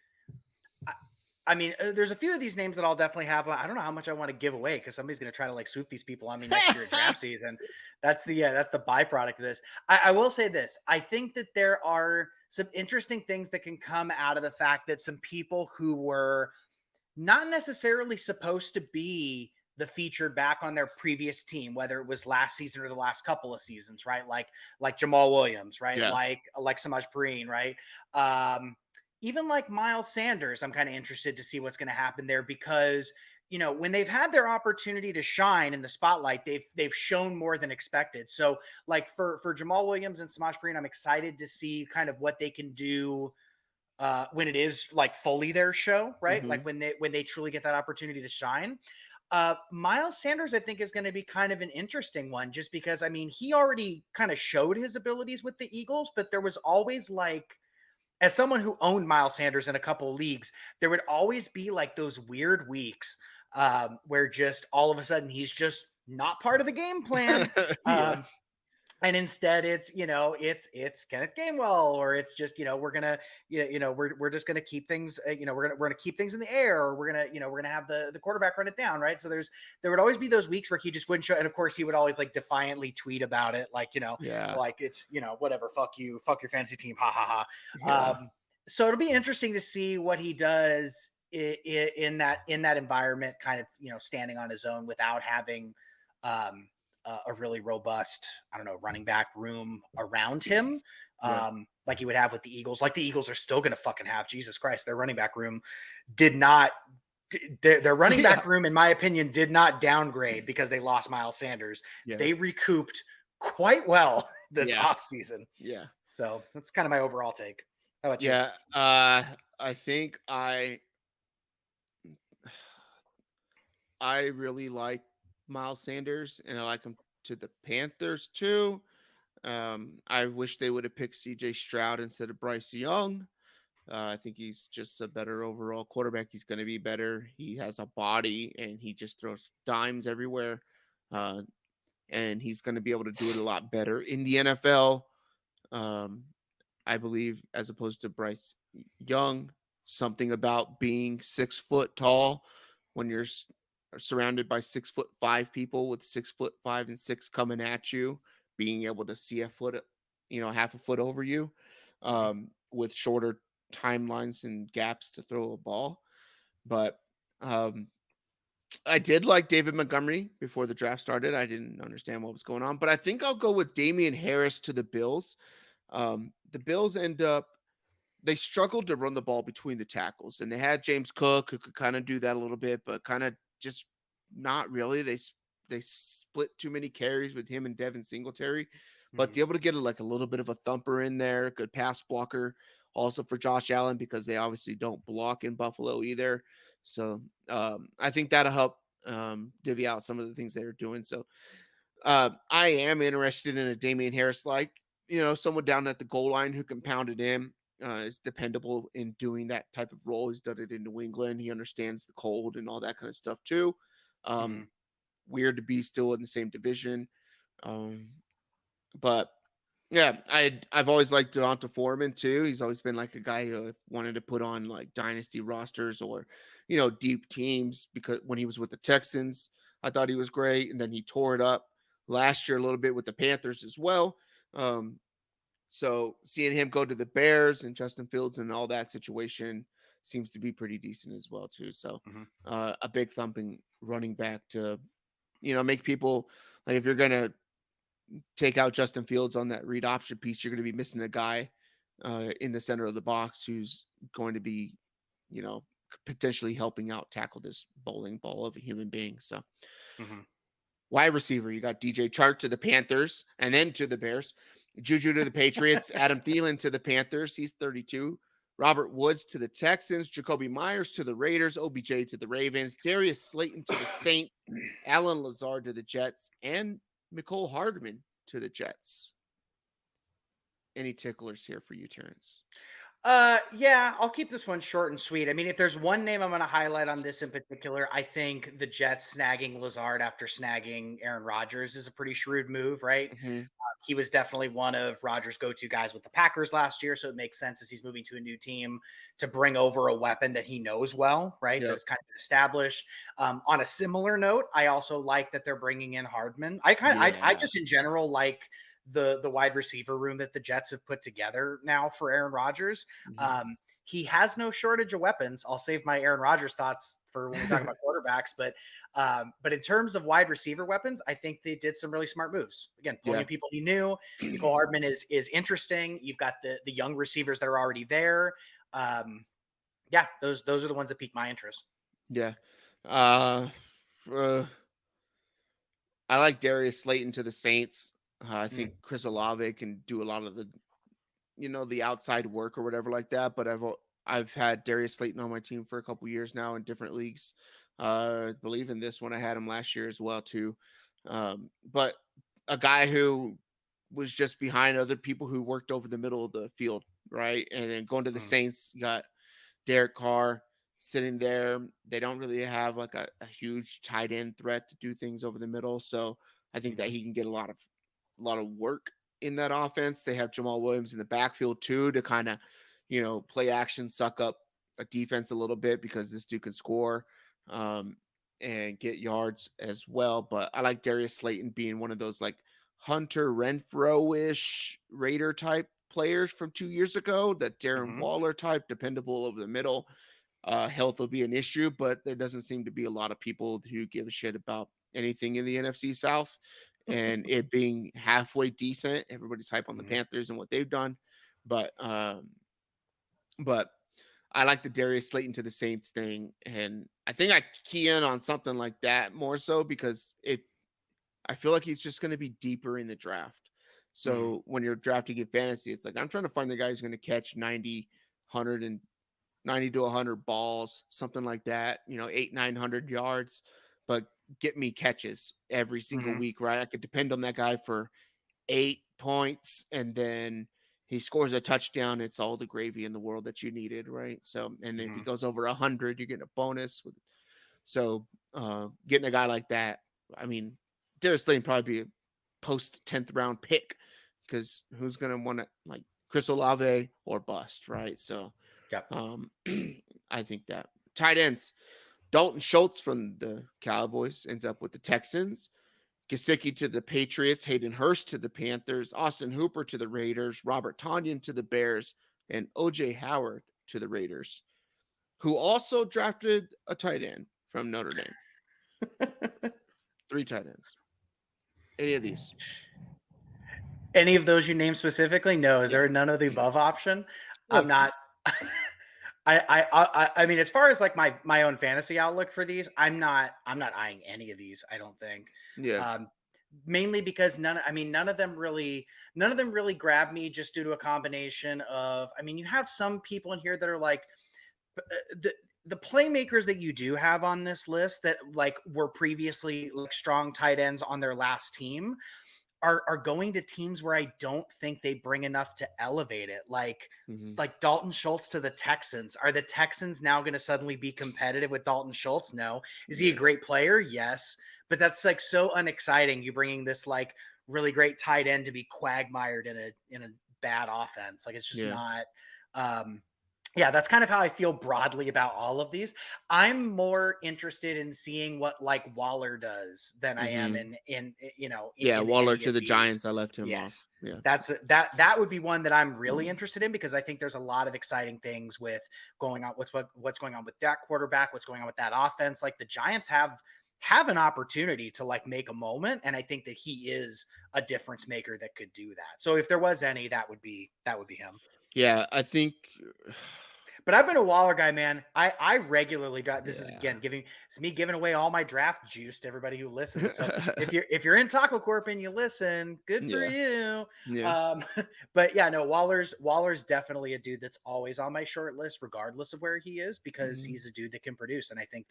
I mean, there's a few of these names that I'll definitely have. I don't know how much I want to give away because somebody's going to try to like swoop these people on me next year at draft season. That's the byproduct of this. I will say this. I think that there are some interesting things that can come out of the fact that some people who were not necessarily supposed to be the featured back on their previous team, whether it was last season or the last couple of seasons, right? Like Jamaal Williams, right? Yeah. Like Samaje Perine, right? Even like Miles Sanders, I'm kind of interested to see what's going to happen there because, you know, when they've had their opportunity to shine in the spotlight, they've shown more than expected. So like for Jamaal Williams and Samaje Perine, I'm excited to see kind of what they can do when it is like fully their show, right? Mm-hmm. Like when they truly get that opportunity to shine. Miles Sanders, I think, is going to be kind of an interesting one just because, I mean, he already kind of showed his abilities with the Eagles, but there was always like, as someone who owned Miles Sanders in a couple of leagues, there would always be like those weird weeks where just all of a sudden he's just not part of the game plan. And instead it's, you know, it's Kenneth Gainwell, or it's just, you know, we're going to, we're just going to keep things, we're going to keep things in the air, or we're going to have the quarterback run it down. Right. So there would always be those weeks where he just wouldn't show. And of course he would always like defiantly tweet about it. Like, like it's, whatever, fuck you, fuck your fantasy team. Ha ha ha. Yeah. So it'll be interesting to see what he does in that environment, kind of, standing on his own without having, a really robust, running back room around him, like you would have with the Eagles. Like the Eagles are still going to fucking have, Jesus Christ, their running back room their running back room, in my opinion, did not downgrade because they lost Miles Sanders. Yeah. They recouped quite well this offseason. Yeah. So that's kind of my overall take. How about you? Yeah. I think I really like Miles Sanders, and I like him to the Panthers too. I wish they would have picked CJ Stroud instead of Bryce Young. I think he's just a better overall quarterback. He's going to be better. He has a body, and he just throws dimes everywhere. And he's going to be able to do it a lot better in the NFL, I believe, as opposed to Bryce Young. Something about being 6 foot tall when you're surrounded by 6'5" people with 6'5" and 6 coming at you, being able to see a foot, half a foot over you, with shorter timelines and gaps to throw a ball. But I did like David Montgomery before the draft started. I didn't understand what was going on, but I think I'll go with Damien Harris to the Bills. The Bills they struggled to run the ball between the tackles, and they had James Cook who could kind of do that a little bit, but kind of just not really. They split too many carries with him and Devin Singletary, but be able to get a little bit of a thumper in there, good pass blocker, also for Josh Allen because they obviously don't block in Buffalo either. So I think that'll help divvy out some of the things they're doing. So I am interested in a Damien Harris, someone down at the goal line who can pound it in. Is dependable in doing that type of role. He's done it in New England. He understands the cold and all that kind of stuff too. Weird to be still in the same division. But yeah, I've always liked Devonta Foreman too. He's always been like a guy who wanted to put on like dynasty rosters or, deep teams because when he was with the Texans, I thought he was great. And then he tore it up last year a little bit with the Panthers as well. So seeing him go to the Bears and Justin Fields and all that situation seems to be pretty decent as well too. So a big thumping running back to, make people like if you're going to take out Justin Fields on that read option piece, you're going to be missing a guy in the center of the box who's going to be, potentially helping out tackle this bowling ball of a human being. So wide receiver, you got DJ Chark to the Panthers and then to the Bears. JuJu to the Patriots, Adam Theilen to the Panthers. He's 32. Robert Woods to the Texans, Jakobi Meyers to the Raiders, OBJ to the Ravens, Darius Slayton to the Saints, Alan Lazard to the Jets, and Mecole Hardman to the Jets. Any ticklers here for you, Terrence? Yeah, I'll keep this one short and sweet. I mean, if there's one name I'm going to highlight on this in particular, I think the Jets snagging Lazard after snagging Aaron Rodgers is a pretty shrewd move, right? He was definitely one of Rodgers' go-to guys with the Packers last year, so it makes sense as he's moving to a new team to bring over a weapon that he knows well, right? That's kind of established. On a similar note, I also like that they're bringing in Hardman. I just in general like the wide receiver room that the Jets have put together now for Aaron Rodgers. He has no shortage of weapons. I'll save my Aaron Rodgers thoughts for when we talk about quarterbacks, but in terms of wide receiver weapons, I think they did some really smart moves. Again, pulling in people he knew. Mecole Hardman is interesting. You've got the young receivers that are already there. Those are the ones that pique my interest. Yeah. I like Darius Slayton to the Saints. I think Chris Olave can do a lot of the, the outside work or whatever like that. But I've had Darius Slayton on my team for a couple years now in different leagues. I believe in this one. I had him last year as well too. But a guy who was just behind other people who worked over the middle of the field, right? And then going to the Saints, you got Derek Carr sitting there. They don't really have like a huge tight end threat to do things over the middle. So I think that he can get a lot of work in that offense. They have Jamaal Williams in the backfield too to kind of, play action, suck up a defense a little bit because this dude can score and get yards as well. But I like Darius Slayton being one of those like Hunter Renfro-ish Raider type players from 2 years ago, that Darren Waller type, dependable over the middle. Health will be an issue, but there doesn't seem to be a lot of people who give a shit about anything in the NFC South. And it being halfway decent, everybody's hype on the Panthers and what they've done. But I like the Darius Slayton to the Saints thing. And I think I key in on something like that more so because I feel like he's just going to be deeper in the draft. So when you're drafting in fantasy, it's like, I'm trying to find the guy who's going to catch 90 to 100 balls, something like that, 800-900 yards, but get me catches every single week, right? I could depend on that guy for 8 points and then he scores a touchdown. It's all the gravy in the world that you needed, right? So, and if he goes over 100, you're getting a bonus. So getting a guy like that, I mean, Darius Slayton probably be a post 10th round pick because who's going to want to like Chris Olave or bust, right? So I think that tight ends, Dalton Schultz from the Cowboys ends up with the Texans. Gesicki to the Patriots, Hayden Hurst to the Panthers, Austin Hooper to the Raiders, Robert Tonyan to the Bears, and OJ Howard to the Raiders, who also drafted a tight end. from Notre Dame. 3 tight ends. Any of these? Any of those you name specifically? No. Is Yeah. there none of the above option? Well, I'm not. I mean, as far as like my own fantasy outlook for these, I'm not eyeing any of these. I don't think. Yeah. Mainly because none of them really grab me, just due to a combination of, I mean, you have some people in here that are like the playmakers that you do have on this list that like were previously like strong tight ends on their last team are going to teams where I don't think they bring enough to elevate it. Like Dalton Schultz to the Texans. Are the Texans now going to suddenly be competitive with Dalton Schultz? No. Is he a great player? Yes. But that's like so unexciting. You bringing this like really great tight end to be quagmired in a bad offense. Like it's just not. Yeah, that's kind of how I feel broadly about all of these. I'm more interested in seeing what like Waller does than I am in Waller to the Giants. I left him off. Yeah, that would be one that I'm really interested in, because I think there's a lot of exciting things with going on. What's going on with that quarterback? What's going on with that offense? Like the Giants have an opportunity to like make a moment, and I think that he is a difference maker that could do that. So if there was any, that would be him. Yeah, I think. But I've been a Waller guy, man. I regularly draft. This is again me giving away all my draft juice to everybody who listens. So if you're in TacoCorp and you listen, good for you. Yeah. But yeah, no, Waller's definitely a dude that's always on my short list, regardless of where he is, because he's a dude that can produce, and I think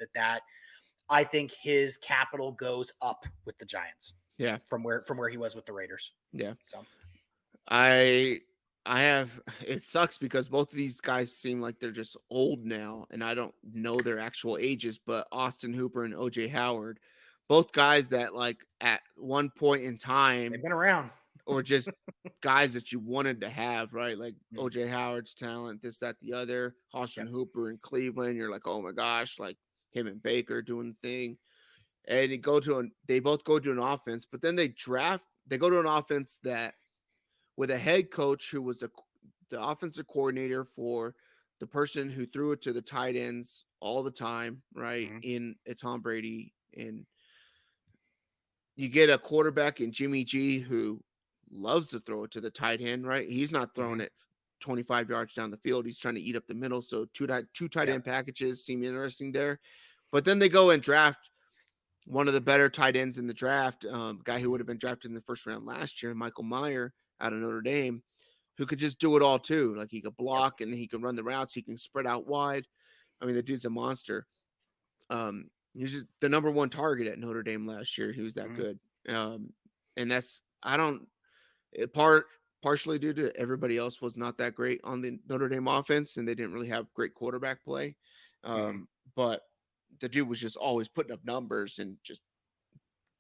I think his capital goes up with the Giants. Yeah, from where he was with the Raiders. Yeah, so I have, it sucks because both of these guys seem like they're just old now, and I don't know their actual ages, but Austin Hooper and OJ Howard, both guys that like at one point in time they've been around, or just guys that you wanted to have, right? Like OJ Howard's talent, this, that, the other. Austin Hooper in Cleveland, you're like, oh my gosh, like him and Baker doing the thing. And they both go to an offense, but then they go to an offense that with a head coach who was the offensive coordinator for the person who threw it to the tight ends all the time, right? It's Tom Brady. And you get a quarterback in Jimmy G who loves to throw it to the tight end, right? He's not throwing it 25 yards down the field. He's trying to eat up the middle. So two tight end packages seem interesting there. But then they go and draft one of the better tight ends in the draft, guy who would have been drafted in the first round last year, Michael Mayer out of Notre Dame, who could just do it all too. Like he could block and he can run the routes. He can spread out wide. I mean, the dude's a monster. He was just the number one target at Notre Dame last year. He was that good. And that's, partially due to everybody else was not that great on the Notre Dame offense, and they didn't really have great quarterback play. But the dude was just always putting up numbers, and just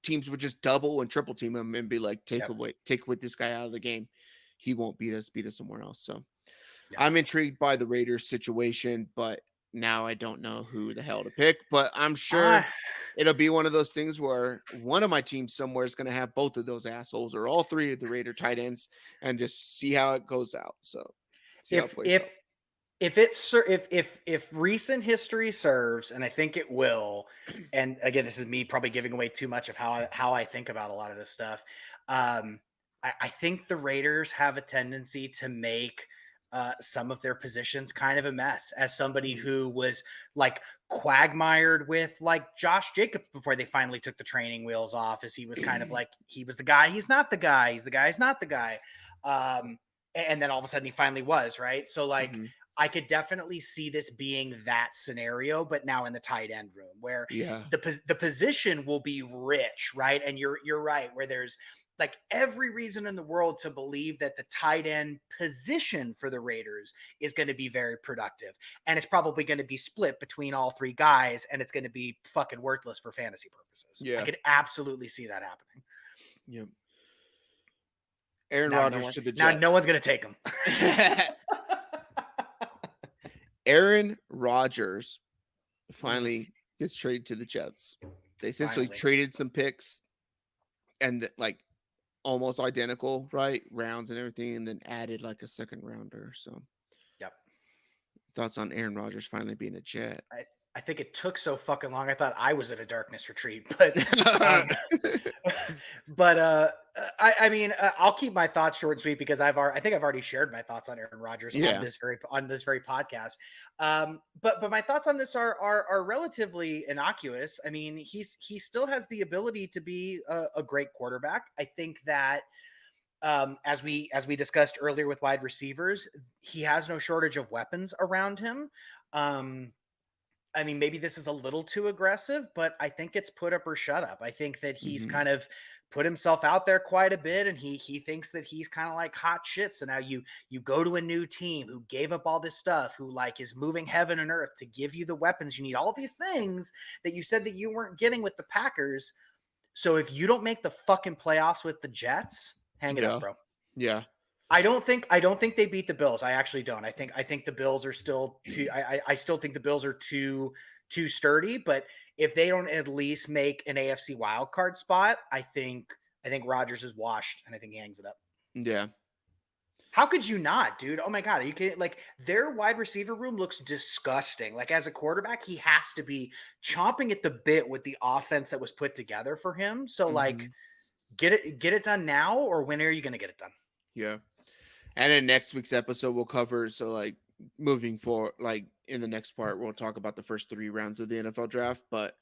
teams would just double and triple team him and be like, take this guy out of the game. He won't beat us somewhere else. So I'm intrigued by the Raiders situation, but now I don't know who the hell to pick, but I'm sure it'll be one of those things where one of my teams somewhere is going to have both of those assholes or all three of the Raider tight ends, and just see how it goes out. So if recent history serves, and I think it will, and again, this is me probably giving away too much of how I think about a lot of this stuff. I think the Raiders have a tendency to make some of their positions kind of a mess. As somebody who was like quagmired with like Josh Jacobs before they finally took the training wheels off, as he was kind of like, he was the guy, he's not the guy, he's the guy, he's not the guy. And then all of a sudden he finally was, right? So like, I could definitely see this being that scenario, but now in the tight end room where the position will be rich, right? And you're right, where there's like every reason in the world to believe that the tight end position for the Raiders is going to be very productive. And it's probably going to be split between all three guys, and it's going to be fucking worthless for fantasy purposes. Yeah. I could absolutely see that happening. Yeah. Aaron Rodgers to the Jets. Now no one's going to take him. Aaron Rodgers finally gets traded to the Jets. They essentially traded some picks and like almost identical, right? Rounds and everything, and then added like a second rounder. So, yep. Thoughts on Aaron Rodgers finally being a Jet? I think it took so fucking long. I thought I was in a darkness retreat, but um, I mean, I'll keep my thoughts short and sweet because I think I've already shared my thoughts on Aaron Rodgers Yeah. on this very podcast. But my thoughts on this are relatively innocuous. I mean, he still has the ability to be a great quarterback. I think that as we discussed earlier with wide receivers, he has no shortage of weapons around him. I mean, maybe this is a little too aggressive, but I think it's put up or shut up. I think that he's kind of put himself out there quite a bit, and he thinks that he's kind of like hot shit. So now you go to a new team who gave up all this stuff, who like is moving heaven and earth to give you the weapons you need, all these things that you said that you weren't getting with the Packers. So if you don't make the fucking playoffs with the Jets, hang it up, bro. Yeah. I don't think they beat the Bills. I actually don't. I think the Bills are still too. I still think the Bills are too sturdy. But if they don't at least make an AFC wild card spot, I think Rodgers is washed, and I think he hangs it up. Yeah. How could you not, dude? Oh my god, are you kidding? Like their wide receiver room looks disgusting. Like as a quarterback, he has to be chomping at the bit with the offense that was put together for him. So like, get it done now, or when are you going to get it done? Yeah. And in next week's episode, we'll cover, so like moving forward, like in the next part, we'll talk about the first 3 rounds of the NFL draft. But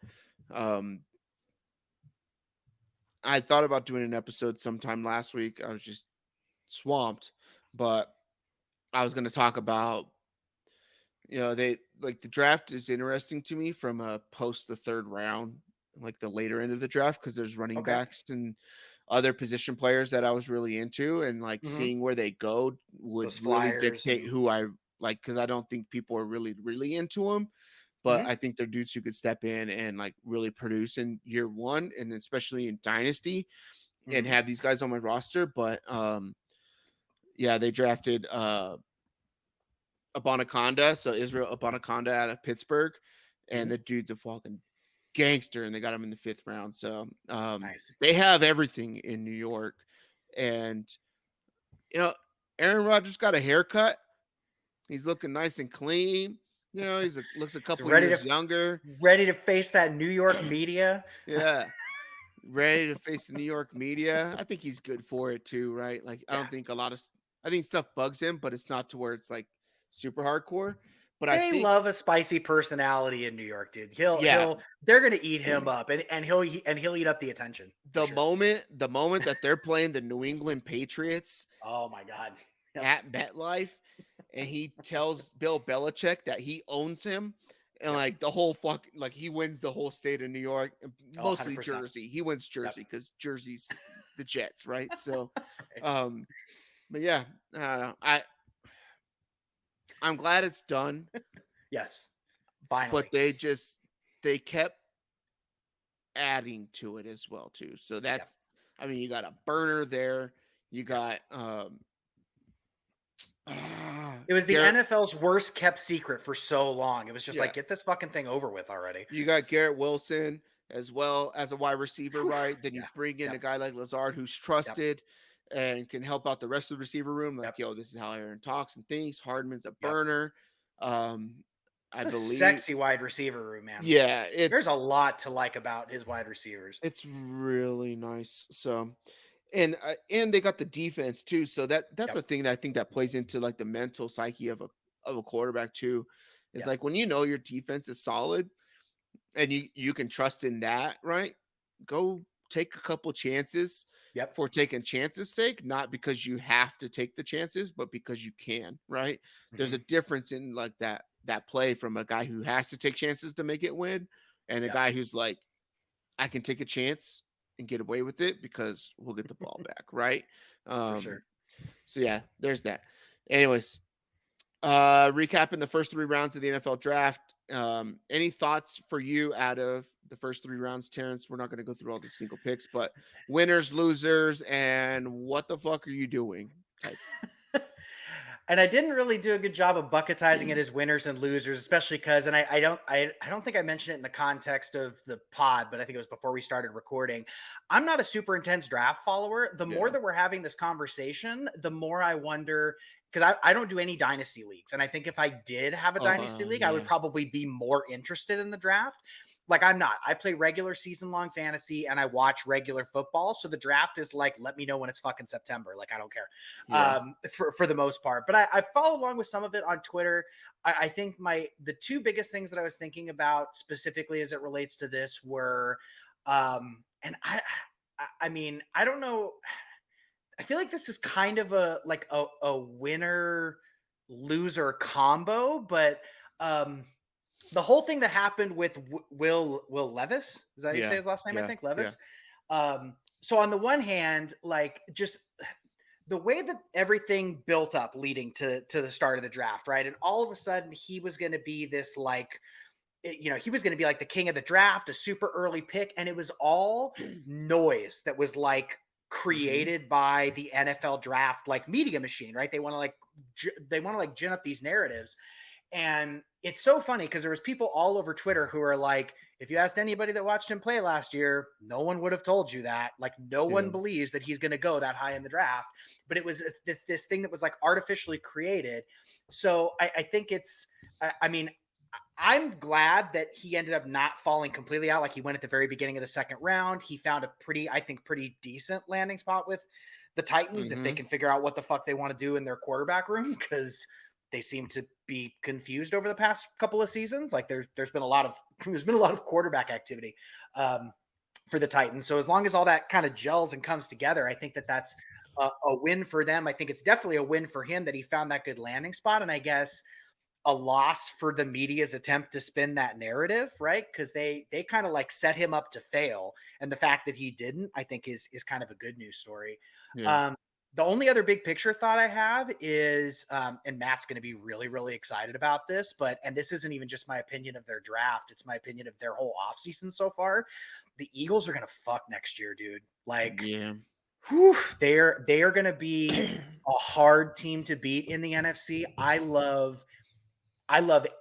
I thought about doing an episode sometime last week. I was just swamped, but I was going to talk about, they like the draft is interesting to me from a post the 3rd round, like the later end of the draft, because there's running backs and other position players that I was really into, and like seeing where they go would really dictate who I like, because I don't think people are really into them, but I think they're dudes who could step in and like really produce in year 1, and especially in dynasty, and have these guys on my roster. But yeah, they drafted Abanaconda, so Israel Abanaconda out of Pittsburgh, and the dude's a fucking gangster, and they got him in the 5th round. So nice. They have everything in New York, and Aaron Rodgers got a haircut. He's looking nice and clean. Looks a couple years younger, ready to face that New York media. Yeah, ready to face the New York media. I think he's good for it too, right? Like I don't think I think stuff bugs him, but it's not to where it's like super hardcore. But they love a spicy personality in New York, dude. They're gonna eat him up, and he'll eat up the attention. The moment that they're playing the New England Patriots, oh my god, at MetLife, and he tells Bill Belichick that he owns him, and like the whole like he wins the whole state of New York, mostly 100%. Jersey. He wins Jersey because Jersey's the Jets, right? So, but yeah, I'm glad it's done. Yes, finally. But they kept adding to it as well too. So that's, I mean, you got a burner there. You got it was the NFL's worst kept secret for so long. It was just like, get this fucking thing over with already. You got Garrett Wilson as well as a wide receiver, right? Then you bring in a guy like Lazard who's trusted and can help out the rest of the receiver room. Like, this is how Aaron talks and thinks. Hardman's a burner. I believe sexy wide receiver room, man. Yeah, there's a lot to like about his wide receivers. It's really nice. So, and they got the defense too. So that's a thing that I think that plays into like the mental psyche of a quarterback too. It's like when your defense is solid and you can trust in that, right? Go take a couple chances for taking chances sake, not because you have to take the chances, but because you can, right? There's a difference in like that play from a guy who has to take chances to make it win, and a guy who's like, I can take a chance and get away with it because we'll get the ball back, right? For sure. So yeah, there's that. Anyways, recapping the first 3 rounds of the NFL draft. Any thoughts for you out of the first 3 rounds, Terrence? We're not going to go through all the single picks, but winners, losers, and what the fuck are you doing type. And I didn't really do a good job of bucketizing it as winners and losers, especially because, and I don't think I mentioned it in the context of the pod, but I think it was before we started recording. I'm not a super intense draft follower. The more that we're having this conversation, the more I wonder, because I don't do any dynasty leagues. And I think if I did have a dynasty league, I would Yeah. probably be more interested in the draft. Like I'm not. I play regular season-long fantasy and I watch regular football. So the draft is like, let me know when it's fucking September. Like I don't care, Yeah. for the most part. But I follow along with some of it on Twitter. I think the two biggest things that I was thinking about specifically as it relates to this were, and I mean, I don't know. I feel like this is kind of a winner loser combo, but the whole thing that happened with Will Levis, is that how you say his last name? I think Levis. So on the one hand, like just the way that everything built up leading to the start of the draft, right? And all of a sudden he was going to be this like, he was going to be like the king of the draft, a super early pick. And it was all noise that was like created by the NFL draft, like media machine, right? They want to like gin up these narratives. And it's so funny because there was people all over Twitter who are like, if you asked anybody that watched him play last year, no one would have told you that. Like no one believes that he's going to go that high in the draft, but it was this thing that was like artificially created. So I think I mean, I'm glad that he ended up not falling completely out. Like he went at the very beginning of the second round. He found a pretty decent landing spot with the Titans if they can figure out what the fuck they want to do in their quarterback room, because they seem to be confused over the past couple of seasons. Like there's been a lot of quarterback activity for the Titans. So as long as all that kind of gels and comes together, I think that's a win for them. I think it's definitely a win for him that he found that good landing spot. And I guess a loss for the media's attempt to spin that narrative, right? Because they kind of like set him up to fail. And the fact that he didn't, I think is kind of a good news story. Yeah. The only other big picture thought I have is, and Matt's going to be really, really excited about this, and this isn't even just my opinion of their draft. It's my opinion of their whole offseason so far. The Eagles are going to fuck next year, dude. Like, whew, they are going to be a hard team to beat in the NFC. I love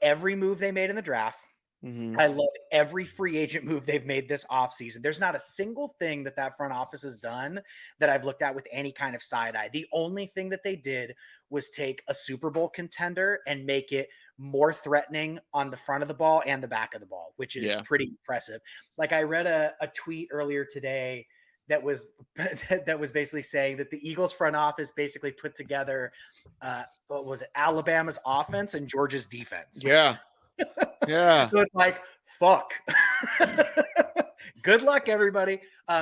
every move they made in the draft. I love every free agent move they've made this offseason. There's not a single thing that front office has done that I've looked at with any kind of side eye. The only thing that they did was take a Super Bowl contender and make it more threatening on the front of the ball and the back of the ball, which is pretty impressive. Like I read a tweet earlier today that was basically saying that the Eagles front office basically put together, what was it, Alabama's offense and Georgia's defense. Yeah. Yeah. So it's like, fuck. Good luck, everybody.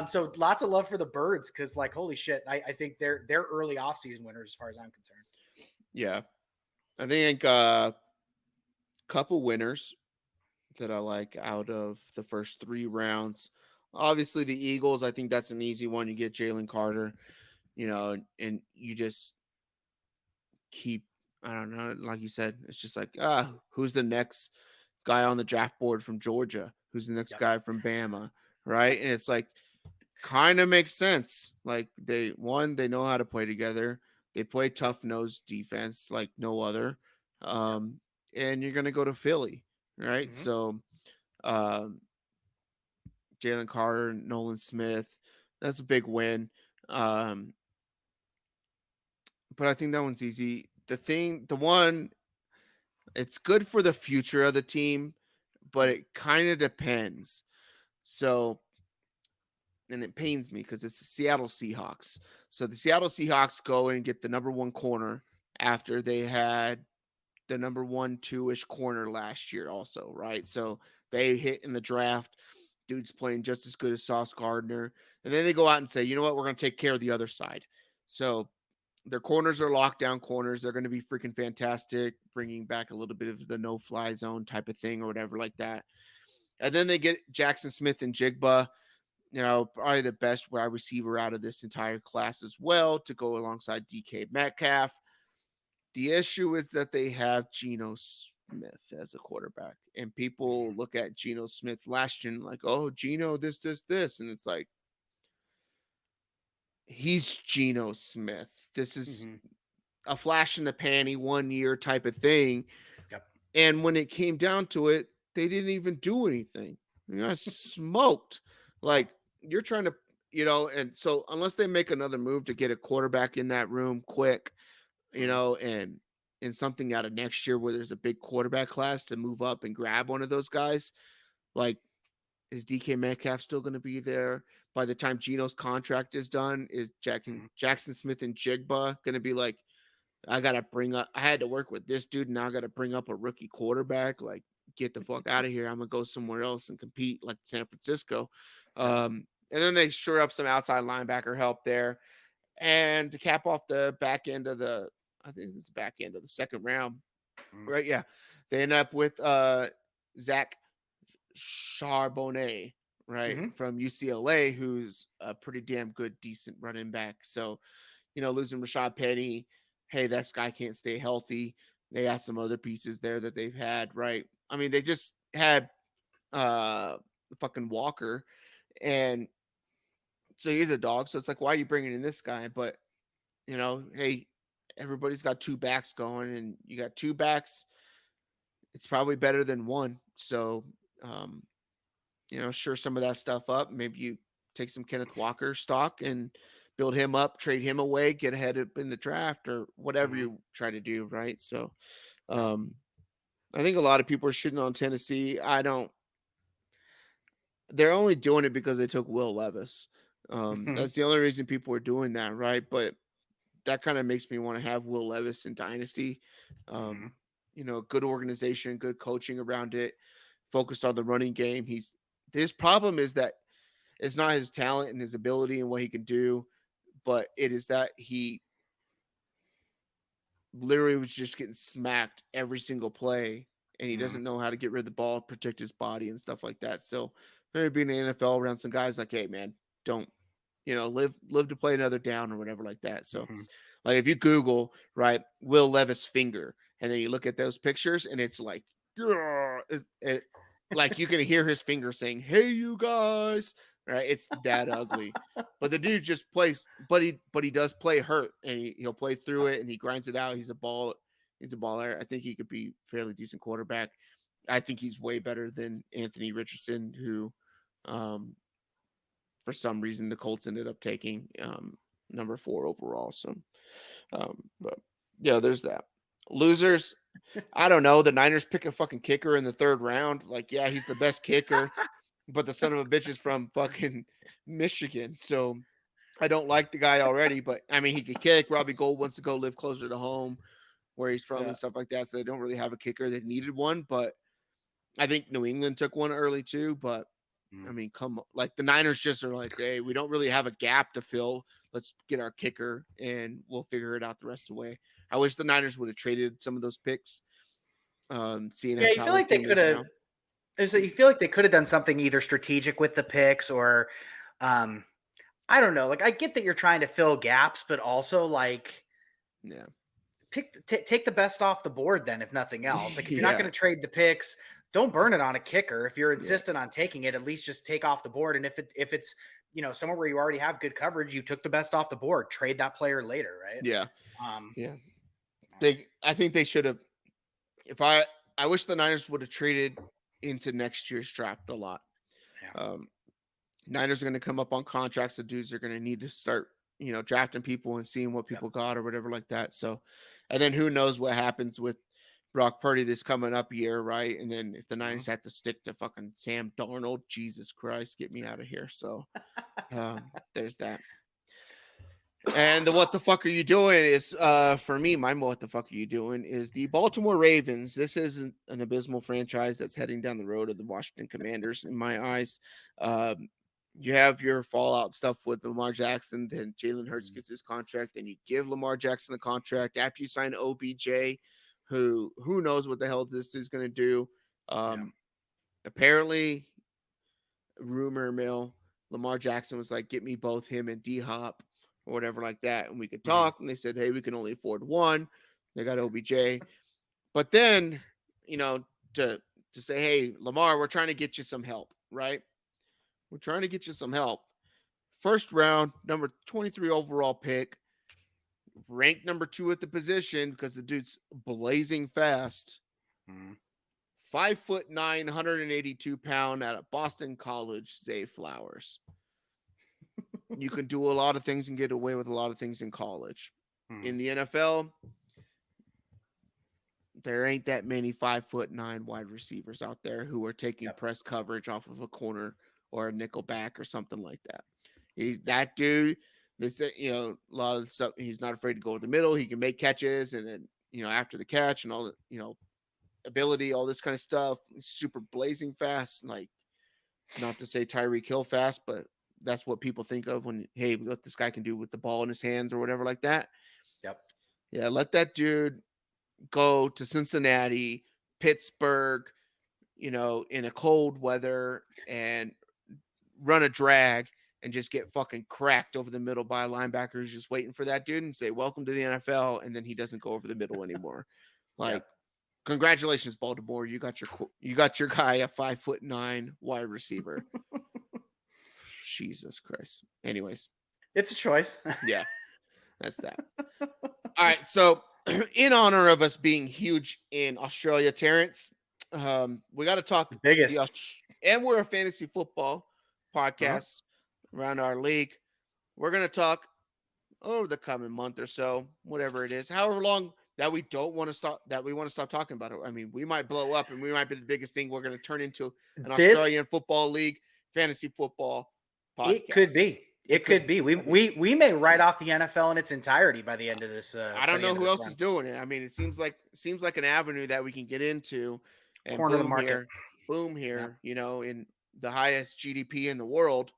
So lots of love for the Birds because, like, holy shit, I think they're early offseason winners as far as I'm concerned. Yeah. I think couple winners that I like out of the first 3 rounds. Obviously, the Eagles, I think that's an easy one. You get Jalen Carter, and you just keep, I don't know, like you said, it's just like, who's the next guy on the draft board from Georgia? Who's the next guy from Bama? Right. And it's like, kind of makes sense. Like they know how to play together. They play tough nosed defense like no other. And you're going to go to Philly. Right. So, Jalen Carter, Nolan Smith, that's a big win. But I think that one's easy. It's good for the future of the team, but it kind of depends. So, and it pains me because it's the Seattle Seahawks. So the Seattle Seahawks go and get the number 1 corner after they had the number 1, 2-ish corner last year also, right? So they hit in the draft. Dude's playing just as good as Sauce Gardner. And then they go out and say, you know what? We're going to take care of the other side. So their corners are lockdown corners. They're going to be freaking fantastic, bringing back a little bit of the no-fly zone type of thing or whatever like that. And then they get Jackson Smith and Jigba, probably the best wide receiver out of this entire class as well to go alongside DK Metcalf. The issue is that they have Geno Smith as a quarterback, and people look at Geno Smith last year and like, oh, Geno, this. And it's like, he's Geno Smith. This is a flash in the panty 1 year type of thing. Yep. And when it came down to it, they didn't even do anything. You got smoked. Like you're trying to, and so unless they make another move to get a quarterback in that room quick, you know, and in something out of next year where there's a big quarterback class to move up and grab one of those guys, like, is DK Metcalf still going to be there? By the time Geno's contract is done, is Jackson Smith and Jigba going to be like, I had to work with this dude. Now I got to bring up a rookie quarterback. Like, get the fuck out of here. I'm going to go somewhere else and compete like San Francisco. And then they shore up some outside linebacker help there. And to cap off the back end of I think it's the back end of the second round. Right. Yeah. They end up with Zach Charbonnet, right, from UCLA, who's a pretty damn good, decent running back. So, you know, losing Rashaad Penny, hey, that guy can't stay healthy. They got some other pieces there that they've had, right? I mean, they just had fucking Walker, and so he's a dog. So it's like, why are you bringing in this guy? But, you know, hey, everybody's got two backs going, and you got two backs. It's probably better than one. So, you know, sure, some of that stuff up. Maybe you take some Kenneth Walker stock and build him up, trade him away, get ahead up in the draft, or whatever you try to do, right? So, I think a lot of people are shitting on Tennessee. They're only doing it because they took Will Levis. That's the only reason people are doing that, right? But that kind of makes me want to have Will Levis in Dynasty. You know, good organization, good coaching around it, focused on the running game. His problem is that it's not his talent and his ability and what he can do, but it is that he literally was just getting smacked every single play, and he doesn't know how to get rid of the ball, protect his body and stuff like that. So maybe being in the NFL around some guys like, hey man, don't, you know, live to play another down or whatever like that. So like if you Google, right, Will Levis finger, and then you look at those pictures and it's like, like you can hear his finger saying, hey, you guys, right? It's that ugly. But the dude just plays, but he does play hurt, and he'll play through it, and he grinds it out. He's a baller. I think he could be fairly decent quarterback. I think he's way better than Anthony Richardson, who, for some reason, the Colts ended up taking number 4 overall. So, but yeah, there's that. Losers, I don't know. The Niners pick a fucking kicker in the 3rd round. Like, yeah, he's the best kicker, but the son of a bitch is from fucking Michigan. So I don't like the guy already, but I mean, he could kick. Robbie Gould wants to go live closer to home where he's from and stuff like that. So they don't really have a kicker. They needed one, but I think New England took one early too. But I mean, come on. Like the Niners just are like, hey, we don't really have a gap to fill. Let's get our kicker and we'll figure it out the rest of the way. I wish the Niners would have traded some of those picks. Seeing you feel like they could have. You feel like they could have done something either strategic with the picks or, I don't know. Like I get that you're trying to fill gaps, but also like, take the best off the board then, if nothing else. Like if you're not going to trade the picks, don't burn it on a kicker. If you're insistent on taking it, at least just take off the board. And if it's, you know, somewhere where you already have good coverage, you took the best off the board, trade that player later. Right. Yeah. I think they should have, I wish the Niners would have traded into next year's draft a lot. Niners are going to come up on contracts. The dudes are going to need to start, you know, drafting people and seeing what people got or whatever like that. So, and then who knows what happens with Brock Purdy this coming up year, right? And then if the Niners have to stick to fucking Sam Darnold, Jesus Christ, get me out of here. So there's that. And the what the fuck are you doing is for me, my what the fuck are you doing is the Baltimore Ravens. This is an abysmal franchise that's heading down the road of the Washington Commanders in my eyes. You have your fallout stuff with Lamar Jackson, then Jalen Hurts gets his contract, then you give Lamar Jackson the contract after you sign OBJ, who knows what the hell this is going to do. Apparently, rumor mill, Lamar Jackson was like, get me both him and D-Hop or whatever like that, and we could talk. And they said, hey, we can only afford one. They got OBJ. But then, you know, to say, hey, Lamar, we're trying to get you some help, right? We're trying to get you some help. 1st round, number 23 overall pick, ranked number 2 at the position because the dude's blazing fast. 5'9", 182 pound out of Boston College, Zay Flowers. You can do a lot of things and get away with a lot of things in college. In the NFL, there ain't that many 5'9" wide receivers out there who are taking Yep. press coverage off of a corner or a nickel back or something like that. That dude, this, a lot of the stuff, he's not afraid to go to the middle. He can make catches, and then, after the catch and all the, ability, all this kind of stuff, super blazing fast. Like, not to say Tyreek Hill fast, but that's what people think of when, hey, look, this guy can do with the ball in his hands or whatever like that. Yep. Yeah, let that dude go to Cincinnati, Pittsburgh, in a cold weather and run a drag and just get fucking cracked over the middle by a linebacker who's just waiting for that dude and say, welcome to the NFL. And then he doesn't go over the middle anymore. Like, congratulations, Baltimore. You got your guy, a 5'9" wide receiver. Jesus Christ. Anyways. It's a choice. Yeah, that's that. All right. So in honor of us being huge in Australia, Terrence, we got to talk biggest. And we're a fantasy football podcast around our league. We're going to talk over the coming month or so, whatever it is, however long that we want to stop talking about it. I mean, we might blow up and we might be the biggest thing. We're going to turn into an Australian football league, fantasy football podcast. It could be. It could be. We may write off the NFL in its entirety by the end of this. I don't know who else is doing it. I mean, it seems like an avenue that we can get into and corner of the market. Boom here, in the highest GDP in the world,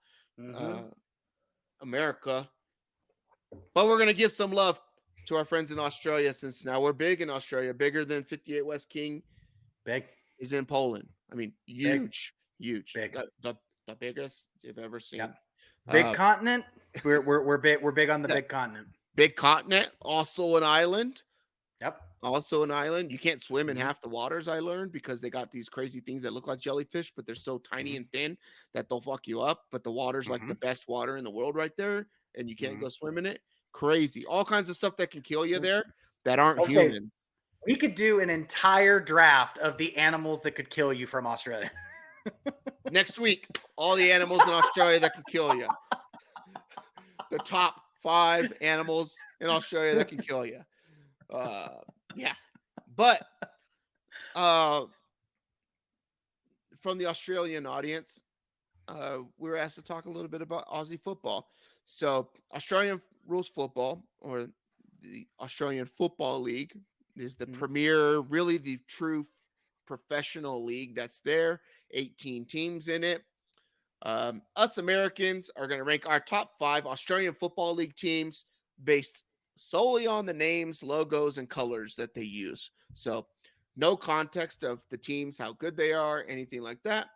America. But we're going to give some love to our friends in Australia, since now we're big in Australia, bigger than 58 West King. Big is in Poland. I mean, huge. Big. The biggest you've ever seen. Yep. Big continent. We're big. We're big on the big continent. Big continent. Also an island. Yep. Also an island. You can't swim in half the waters, I learned, because they got these crazy things that look like jellyfish, but they're so tiny and thin that they'll fuck you up. But the water's like the best water in the world right there, and you can't go swim in it. Crazy. All kinds of stuff that can kill you there that aren't human. We could do an entire draft of the animals that could kill you from Australia. Next week, all the animals in Australia that can kill you. The top 5 animals in Australia that can kill you. Yeah. But from the Australian audience, we were asked to talk a little bit about Aussie football. So Australian rules football, or the Australian Football League, is the premier, really the true professional league that's there. 18 teams in it. Us Americans are going to rank our top 5 Australian Football League teams based solely on the names, logos, and colors that they use. So no context of the teams, how good they are, anything like that.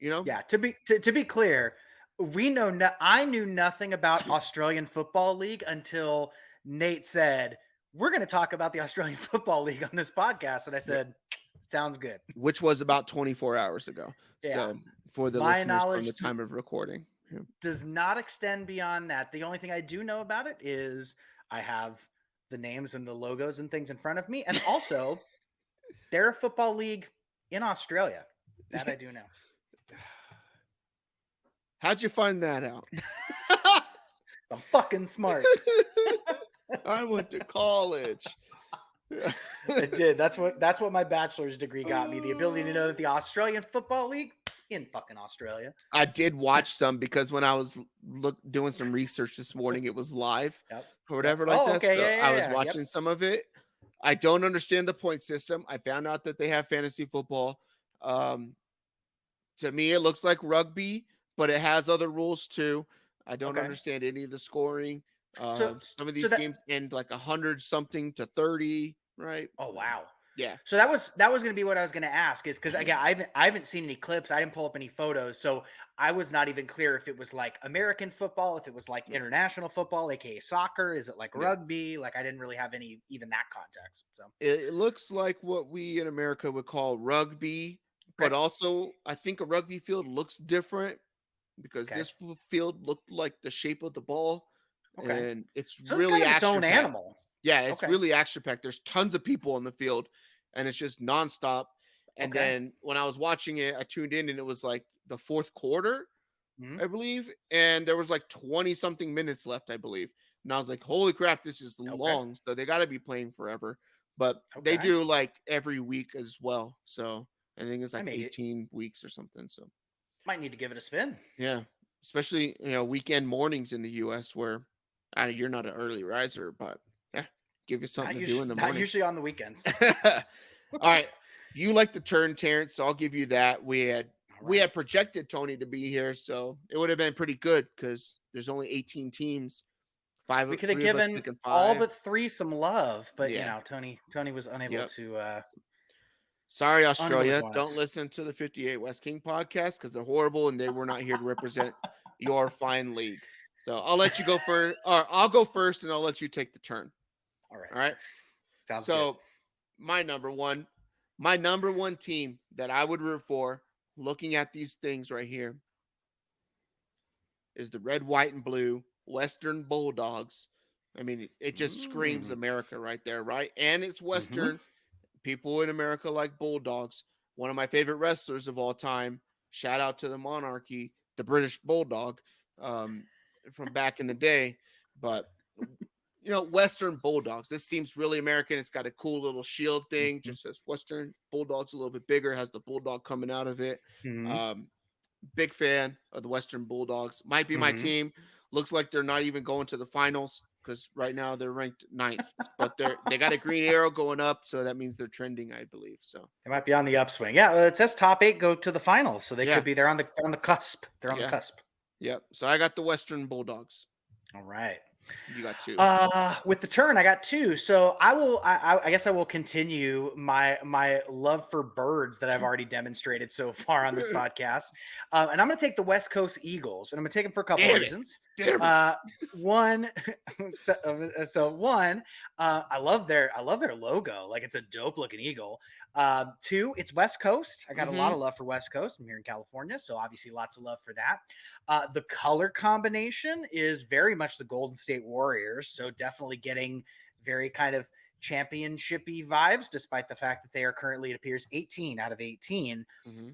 Yeah. To be clear, I knew nothing about Australian Football League until Nate said, we're going to talk about the Australian Football League on this podcast. And I said, sounds good. Which was about 24 hours ago. Yeah. So for the listeners from the time of recording. Does not extend beyond that. The only thing I do know about it is I have the names and the logos and things in front of me. And also, they're a football league in Australia. That I do know. How'd you find that out? I'm fucking smart. I went to college. I did. That's what my bachelor's degree got me. The ability to know that the Australian Football League in fucking Australia. I did watch some because when I was doing some research this morning, it was live or whatever like that. Okay. So I was watching some of it. I don't understand the point system. I found out that they have fantasy football. To me, it looks like rugby, but it has other rules too. I don't understand any of the scoring. Some of these games end like 100-something to 30, right? Oh wow. Yeah. So that was going to be what I was going to ask, is because again, I haven't seen any clips. I didn't pull up any photos, so I was not even clear if it was like American football, if it was like international football, aka soccer. Is it like rugby? Like I didn't really have even that context. So it looks like what we in America would call rugby, but also I think a rugby field looks different because this field looked like the shape of the ball, and it's really its own animal. Yeah, it's really action-packed. There's tons of people on the field, and it's just nonstop. And then when I was watching it, I tuned in, and it was like the fourth quarter, I believe, and there was like 20-something minutes left, I believe. And I was like, holy crap, this is long, so they got to be playing forever. but they do like every week as well. So I think it's like 18 weeks or something. So might need to give it a spin. Yeah, especially weekend mornings in the U.S. where you're not an early riser, but yeah, give you something to do in the morning. Not usually on the weekends. All right, you like the turn, Terrence, so I'll give you that. We had projected Tony to be here, so it would have been pretty good because there's only 18 teams. We could have given all but 3 some love, but Tony was unable to. Sorry, Australia. Don't listen to the 58 West King podcast because they're horrible and they were not here to represent your fine league. So I'll let you go first, or I'll go first and I'll let you take the turn. All right. All right. Sounds good. My number one team that I would root for, looking at these things right here, is the red, white, and blue Western Bulldogs. I mean, it just screams America right there, right? And it's Western. People in America like Bulldogs. One of my favorite wrestlers of all time. Shout out to the Monarchy, the British Bulldog, from back in the day. But Western Bulldogs. This seems really American. It's got a cool little shield thing. Just says Western Bulldogs, a little bit bigger. Has the bulldog coming out of it. Big fan of the Western Bulldogs. Might be my team. Looks like they're not even going to the finals because right now they're ranked 9th. But they got a green arrow going up, so that means they're trending, I believe. So they might be on the upswing. Yeah, it says top 8 go to the finals, so they could be there on the cusp. They're on the cusp. Yep. So I got the Western Bulldogs. All right. You got 2. With the turn, I got 2. So I guess I will continue my love for birds that I've already demonstrated so far on this podcast. And I'm going to take the West Coast Eagles, and I'm going to take them for a couple of reasons. One, I love their logo. Like, it's a dope looking eagle. 2, it's West Coast. I got a lot of love for West Coast. I'm here in California, so obviously lots of love for that. The color combination is very much the Golden State Warriors, so definitely getting very kind of championshipy vibes, despite the fact that they are currently, it appears, 18 out of 18.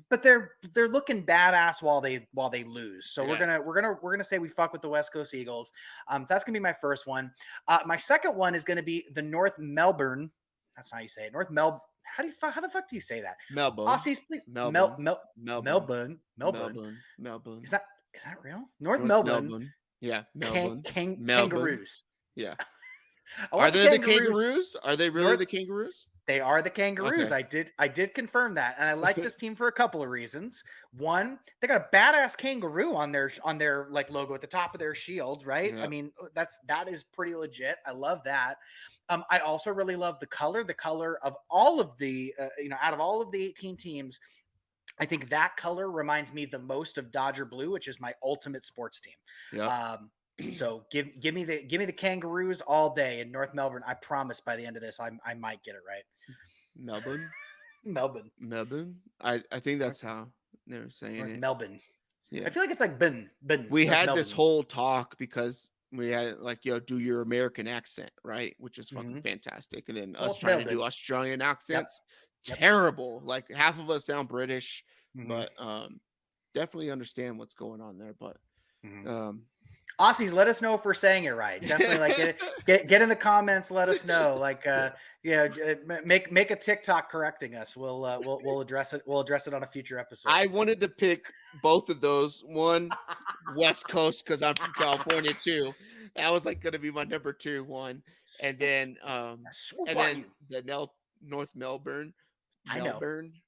But they're looking badass while they lose. So we're gonna say we fuck with the West Coast Eagles. So that's gonna be my first one. My second one is gonna be the North Melbourne. That's how you say it. North Melbourne. How the fuck do you say that? Melbourne. Aussies, please. Melbourne. Is that real? North Melbourne. Yeah. Melbourne. Kangaroos. Yeah. Are they the Kangaroos? Are they really the Kangaroos? They are the Kangaroos. Okay. I did confirm that, and I like this team for a couple of reasons. One, they got a badass kangaroo on their like logo at the top of their shield, right? Yep. I mean, that is pretty legit. I love that. I also really love the color of all of the out of all of the 18 teams. I think that color reminds me the most of Dodger Blue, which is my ultimate sports team. Yep. So give me the Kangaroos all day in North Melbourne. I promise by the end of this, I might get it right. Melbourne. I think that's how they're saying North it. Melbourne. Yeah. I feel like it's like Ben. We had this whole talk because we had like, do your American accent, right? Which is fucking fantastic. And then us trying to do Australian accents. Yep. Terrible. Like half of us sound British, but definitely understand what's going on there. But Aussies, let us know if we're saying it right. Definitely, like get in the comments. Let us know. Like, make a TikTok correcting us. We'll address it. We'll address it on a future episode. I wanted to pick both of those. One, West Coast, because I'm from California too. That was like going to be my number 2 one, and then the North Melbourne.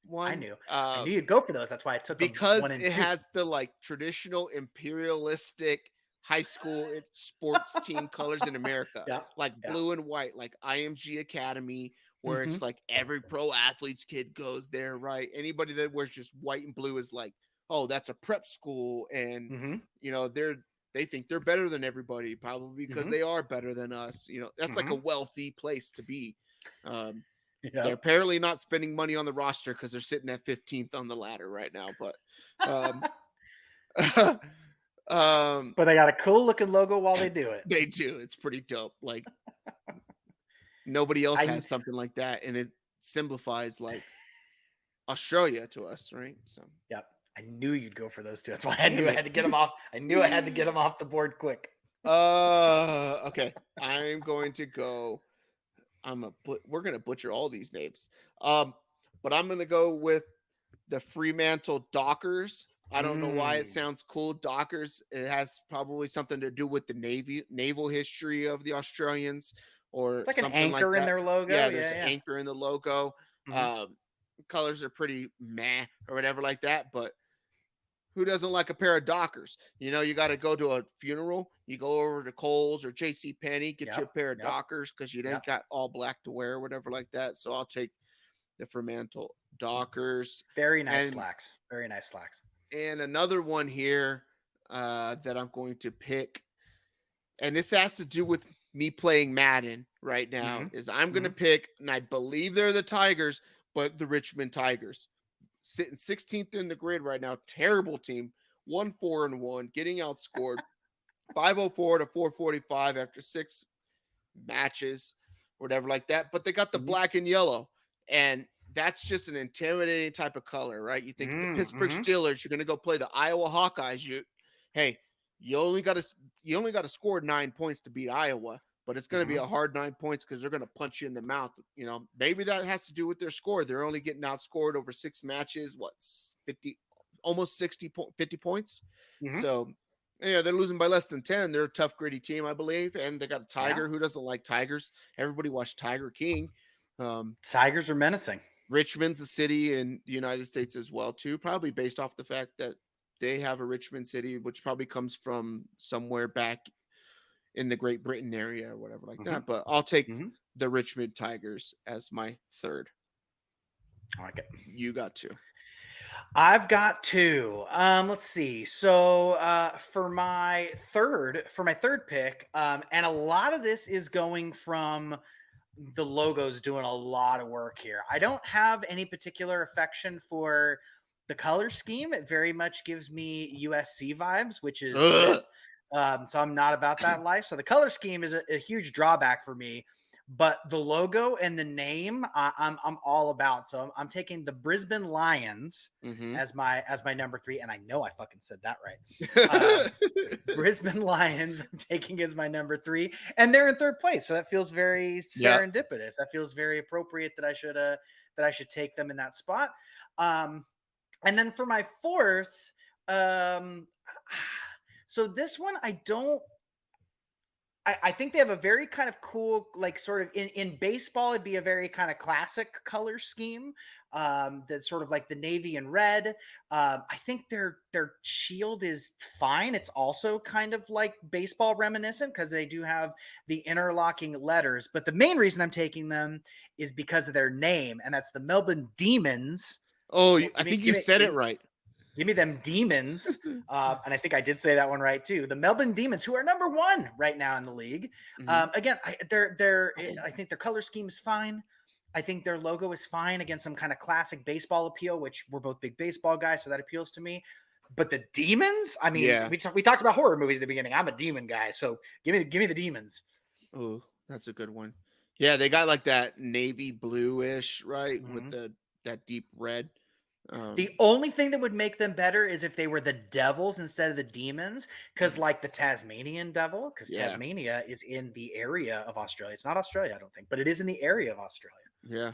One. I knew you'd go for those. That's why I took because 1 and 2. It has the like traditional imperialistic high school sports team colors in America, blue and white, like IMG Academy, where it's like every pro athlete's kid goes there, right? Anybody that wears just white and blue is like, oh, that's a prep school, and they think they're better than everybody, probably because they are better than us. That's like a wealthy place to be. They're apparently not spending money on the roster because they're sitting at 15th on the ladder right now. But but they got a cool looking logo while they do it. They do. It's pretty dope. Like nobody else has something like that, and it simplifies like Australia to us, right? So I knew you'd go for those two. That's why I knew I had to get them off. I knew I had to get them off the board quick. Okay. I'm going to go we're gonna butcher all these names. But I'm gonna go with the Fremantle Dockers. I don't know why it sounds cool. Dockers. It has probably something to do with the naval history of the Australians, or It's like an something like anchor in that. their logo. Yeah, Yeah, there's an yeah. anchor in the logo. Mhm. Colors are pretty meh or whatever like that, but who doesn't like a pair of Dockers? You know, you got to go to a funeral, you go over to Kohl's or JC Penney, get you a Yep. pair of Yep. Dockers because you ain't Yep. got all black to wear or whatever like that. So I'll take the Fremantle Dockers. Very nice And slacks. Very nice slacks. and another one here that I'm going to pick, and this has to do with me playing Madden right now, Mhm. is I'm going to Mhm. pick, and I believe they're the Tigers, but the Richmond Tigers. Sitting 16th in the grid right now. Terrible team. 1-4-1, getting outscored 504 to 445 after 6 matches, whatever like that. But they got the Mhm. black and yellow, and that's just an intimidating type of color, right? You think of the Pittsburgh Mhm. Steelers, you're going to go play the Iowa Hawkeyes. Hey, you only got to score 9 points to beat Iowa, but it's going to be Mhm. a hard 9 points because they're going to punch you in the mouth. You know, maybe that has to do with their score. They're only getting outscored over 6 matches. What's 50, almost 50 points. Mhm. So yeah, they're losing by less than 10. They're a tough, gritty team, I believe. And they got a Yeah. Tiger. Who doesn't like Tigers? Everybody watched Tiger King. Tigers are menacing. Richmond's a city in the United States as well, too. Probably based off the fact that they have a Richmond city, which probably comes from somewhere back in the Great Britain area or whatever like Mhm. that. But I'll take Mhm. the Richmond Tigers as my third. I like it. You got two. I've got two. Let's see. So for my third pick, and a lot of this is going from the logo's doing a lot of work here. I don't have any particular affection for the color scheme. It very much gives me USC vibes, which is Ugh. good. So I'm not about that life. So the color scheme is a huge drawback for me. But the logo and the name, I'm all about. So I'm taking the Brisbane Lions Mm-hmm. as my number 3, and I know I fucking said that right. Brisbane Lions, I'm taking as my number 3, and they're in third place. So that feels very serendipitous. That feels very appropriate that I should take them in that spot. And then for my fourth, so this one I think they have a very kind of cool, like sort of in baseball, it'd be a very kind of classic color scheme. That's sort of like the navy and red. I think their shield is fine. It's also kind of like baseball reminiscent because they do have the interlocking letters. But the main reason I'm taking them is because of their name, and that's the Melbourne Demons. Oh, Give I me, think give you me, said give it me, right. Give me them demons. And I think I did say that one right too. The Melbourne Demons, who are number 1 right now in the league. Mm-hmm. Again, I think their color scheme is fine. I think their logo is fine. Again, some kind of classic baseball appeal, which we're both big baseball guys, so that appeals to me. But the demons, I mean, Yeah. we talked about horror movies at the beginning. I'm a demon guy, so give me the demons. Oh, that's a good one. Yeah, they got like that navy bluish, right, with Mhm. that deep red. The only thing that would make them better is if they were the devils instead of the demons, because like the Tasmanian devil, because Yeah, Tasmania is in the area of Australia. It's not Australia, I don't think, but it is in the area of Australia. yeah.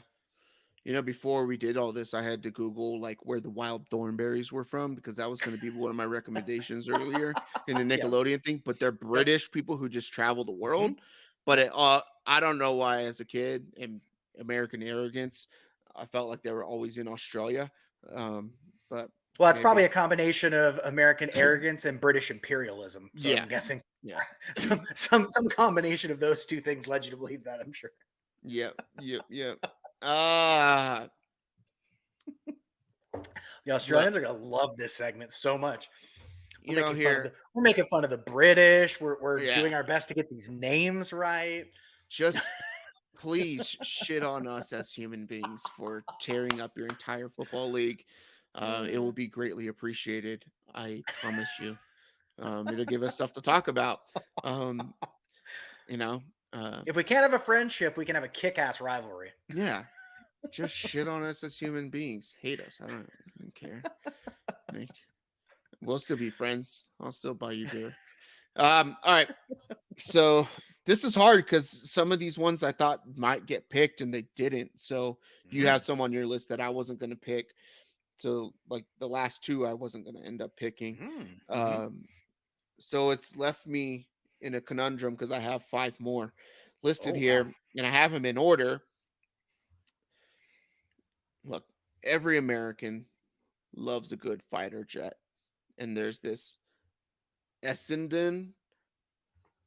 You know, before we did all this, I had to Google like where the wild thornberries were from because that was going to be one of my recommendations earlier in the Yeah. Nickelodeon thing. But they're Yep. British people who just travel the world. Mhm. But I don't know why, as a kid, and American arrogance, I felt like they were always in Australia. But Well, it's maybe, probably a combination of American arrogance and British imperialism. So yeah, I'm guessing yeah, some combination of those two things led you to believe that, I'm sure. yep. Ah, The but Australians are gonna love this segment so much. you know, here, We're making fun of the British. We're yeah, doing our best to get these names right. just please shit on us as human beings for tearing up your entire football league. It will be greatly appreciated. I promise you. It'll give us stuff to talk about. Um, you know, uh, If we can't have a friendship, we can have a kick-ass rivalry. yeah, just shit on us as human beings. Hate us. I don't care. Like, we'll still be friends. I'll still buy you beer. All right. So This is hard because some of these ones I thought might get picked and they didn't. So you have some on your list that I wasn't going to pick. So like the last two I wasn't going to end up picking. So it's left me in a conundrum because I have 5 more listed here and I have them in order. Look, every American loves a good fighter jet. And there's this Essendon.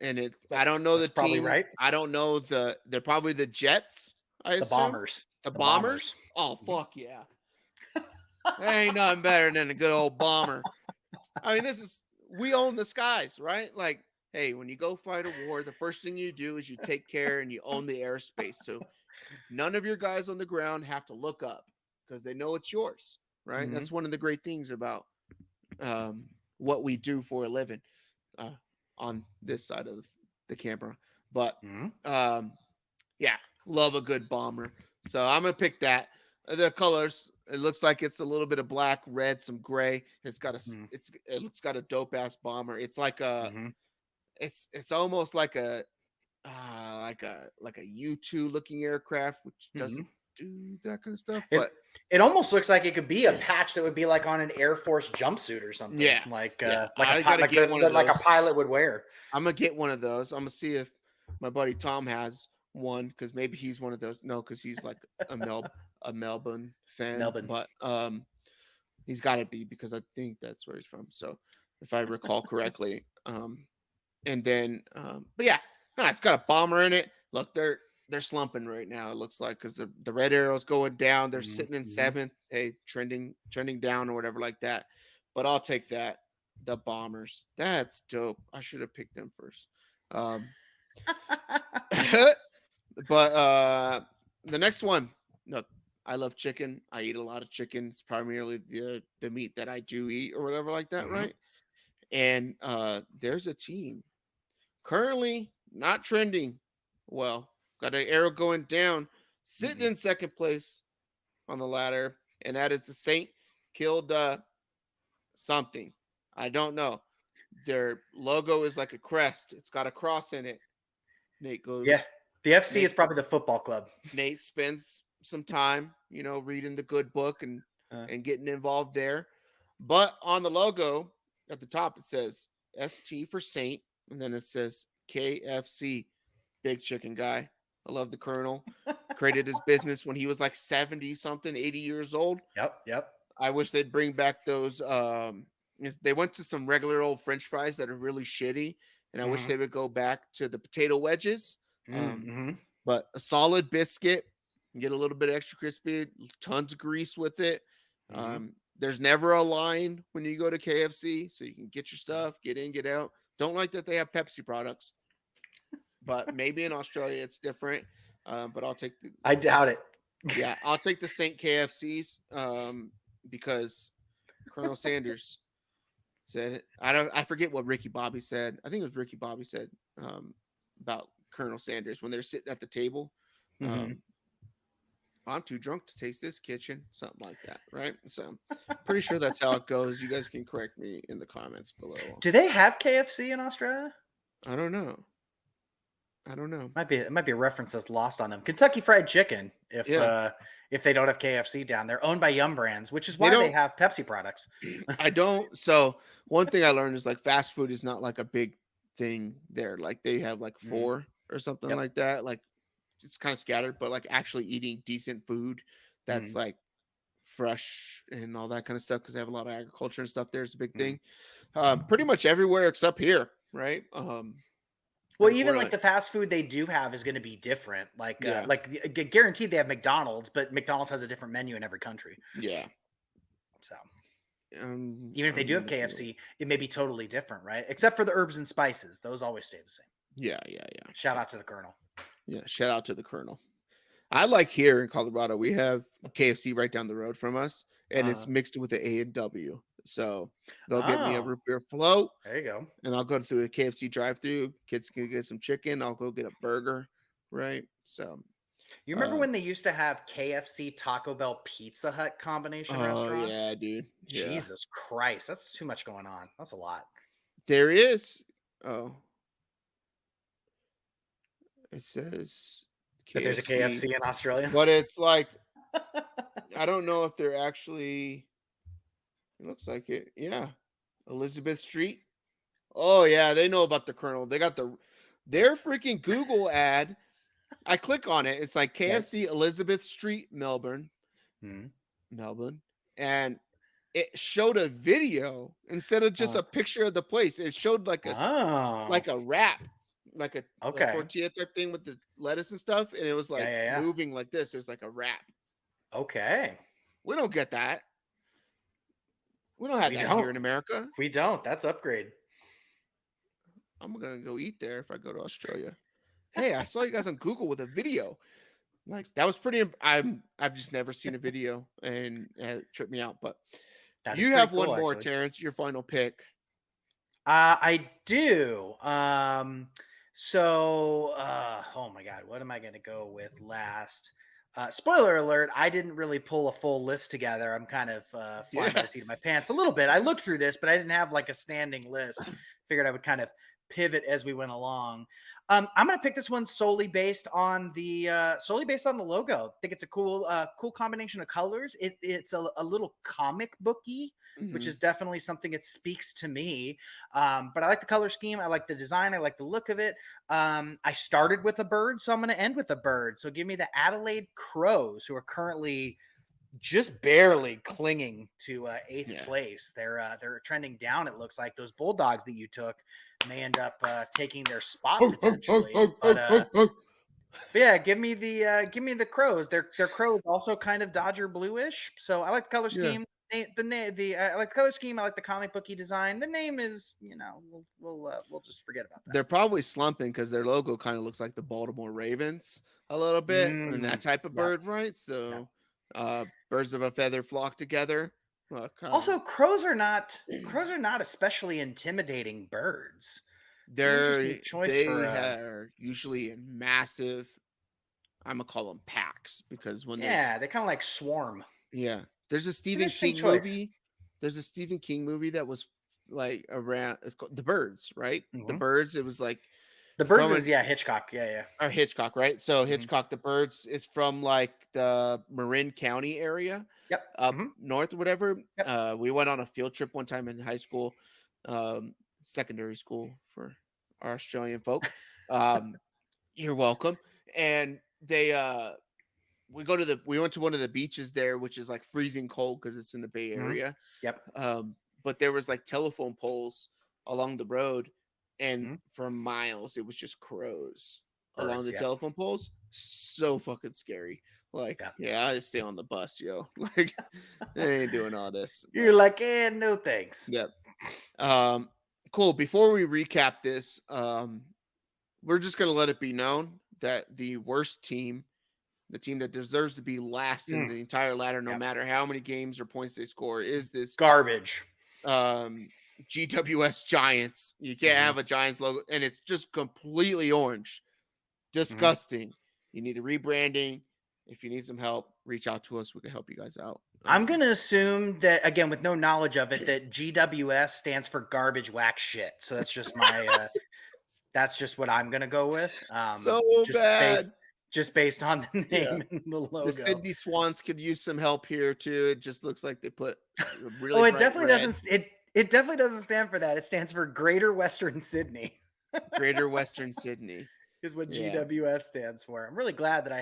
And I don't know the team. Right. I don't know they're probably the Jets. I assume. Bombers. The Bombers? Oh, fuck yeah. There ain't nothing better than a good old bomber. I mean, we own the skies, right? Like, hey, when you go fight a war, the first thing you do is you take care and you own the airspace. So none of your guys on the ground have to look up because they know it's yours, right? That's one of the great things about what we do for a living. On this side of the camera, but yeah, love a good bomber. So I'm gonna pick that. The colors, it looks like it's a little bit of black, red, some gray. It's got a dope ass bomber. It's like it's almost like a U2 looking aircraft, which doesn't do that kind of stuff. But it almost looks like it could be a patch that would be like on an Air Force jumpsuit or something. Yeah, like a pilot would wear. I'm gonna get one of those. I'm gonna see if my buddy Tom has one because maybe he's one of those. No, because he's like a Melbourne fan. But he's got to be because I think that's where he's from. So if I recall correctly, and then but yeah, no, it's got a bomber in it. Look, they're slumping right now. It looks like because the red arrow's going down. They're sitting in 7th. Hey, trending down or whatever like that. But I'll take that. The Bombers. That's dope. I should have picked them first. But the next one. Look, I love chicken. I eat a lot of chicken. It's primarily the meat that I do eat or whatever like that, right? And there's a team currently not trending well. Got an arrow going down, sitting in second place on the ladder, and that is the Saint killed something. I don't know. Their logo is like a crest. It's got a cross in it. Nate goes. Yeah, the FC is probably the football club. Nate spends some time, reading the good book and getting involved there. But on the logo at the top, it says ST for Saint, and then it says KFC, Big Chicken Guy. I love the Colonel. Created his business when he was like 70 something, 80 years old. Yep. I wish they'd bring back those. They went to some regular old French fries that are really shitty, and I wish they would go back to the potato wedges. But a solid biscuit, get a little bit extra crispy, tons of grease with it. There's never a line when you go to KFC, so you can get your stuff, get in, get out. Don't like that they have Pepsi products. But maybe in Australia it's different. But I'll take I doubt it. Yeah, I'll take the St. KFCs because Colonel Sanders said it. I forget what Ricky Bobby said. I think it was Ricky Bobby said about Colonel Sanders when they're sitting at the table. I'm too drunk to taste this kitchen, something like that, right? So pretty sure that's how it goes. You guys can correct me in the comments below. Do they have KFC in Australia? I don't know. It might be a reference that's lost on them. Kentucky Fried Chicken, if they don't have KFC down there, owned by Yum Brands, which is why they have Pepsi products. I don't. So one thing I learned is like fast food is not like a big thing there. Like they have like 4 or something like that. Like it's kind of scattered, but like actually eating decent food that's like fresh and all that kind of stuff because they have a lot of agriculture and stuff. There's a big thing. Pretty much everywhere except here, right? Well, even like the fast food they do have is going to be different. Like guaranteed they have McDonald's, but McDonald's has a different menu in every country. Yeah. So even if they do have KFC, it may be totally different, right? Except for the herbs and spices. Those always stay the same. Yeah. Shout out to the Colonel. Yeah, shout out to the Colonel. I like here in Colorado, we have KFC right down the road from us, and it's mixed with the A&W. So they'll get me a root beer float. There you go. And I'll go through a KFC drive-thru. Kids can get some chicken. I'll go get a burger, right? So you remember when they used to have KFC, Taco Bell, Pizza Hut combination restaurants? Yeah, dude. Yeah. Jesus Christ, that's too much going on. That's a lot. There is. Oh. It says That there's a KFC in Australia. but it's like I don't know if they're actually. It looks like it. Yeah, Elizabeth Street. Oh yeah, they know about the Colonel. They got their freaking Google ad. I click on it. It's like KFC Elizabeth Street, Melbourne, Melbourne, and it showed a video instead of just a picture of the place. It showed like a wrap, like a tortilla type thing with the lettuce and stuff, and it was like moving like this. There's like a wrap. Okay, we don't get that. We don't have that here in America. We don't. That's upgrade. I'm gonna go eat there if I go to Australia. Hey, I saw you guys on Google with a video. Like that was pretty. I've just never seen a video, and it tripped me out. But you have one more, Terrence. Your final pick. I do. So, oh my God, what am I gonna go with last? Spoiler alert, I didn't really pull a full list together. I'm kind of flying by the seat of my pants a little bit. I looked through this, but I didn't have like a standing list. Figured I would kind of pivot as we went along. I'm going to pick this one solely based on the logo. I think it's a cool combination of colors. It's a little comic booky, which is definitely something that speaks to me. But I like the color scheme. I like the design. I like the look of it. I started with a bird, so I'm going to end with a bird. So give me the Adelaide Crows, who are currently just barely clinging to 8th place. They're trending down. It looks like those Bulldogs that you took may end up taking their spot potentially. But yeah, give me the Crows. Their Crows also kind of Dodger bluish. So I like the color scheme. I like the color scheme. I like the comic booky design. The name is, we'll just forget about that. They're probably slumping because their logo kind of looks like the Baltimore Ravens a little bit, and that type of bird, right? So. Birds of a feather flock together. Also, crows are not especially intimidating birds. They are usually in massive. I'm gonna call them packs because when they kind of like swarm. Yeah, there's a Stephen King movie. There's a Stephen King movie that was like around. It's called The Birds, right? The Birds. It was like. The Birds is Hitchcock. Yeah. Or Hitchcock, right? So Hitchcock, The Birds is from like the Marin County area. Yep. Up north or whatever. Yep. We went on a field trip one time in high school, secondary school for our Australian folk. You're welcome. And we went to one of the beaches there, which is like freezing cold because it's in the Bay Area. Yep. But there was like telephone poles along the road. And for miles, it was just crows along the telephone poles. So fucking scary. Like, I just stay on the bus, yo. Like, they ain't doing all this. You're like, no thanks. Yep. Cool. Before we recap this, we're just gonna let it be known that the worst team, the team that deserves to be last in the entire ladder, no matter how many games or points they score, is this garbage. GWS Giants. You can't have a Giants logo, and it's just completely orange. Disgusting. You need a rebranding. If you need some help, reach out to us. We can help you guys out. I'm going to assume that, again, with no knowledge of it, that GWS stands for garbage whack shit. So that's just my, that's just what I'm going to go with. Just based on the name and the logo. The Sydney Swans could use some help here too. It just looks like they put really. It definitely doesn't. It definitely doesn't stand for that. It stands for Greater Western Sydney. Greater Western Sydney is what GWS stands for. I'm really glad that I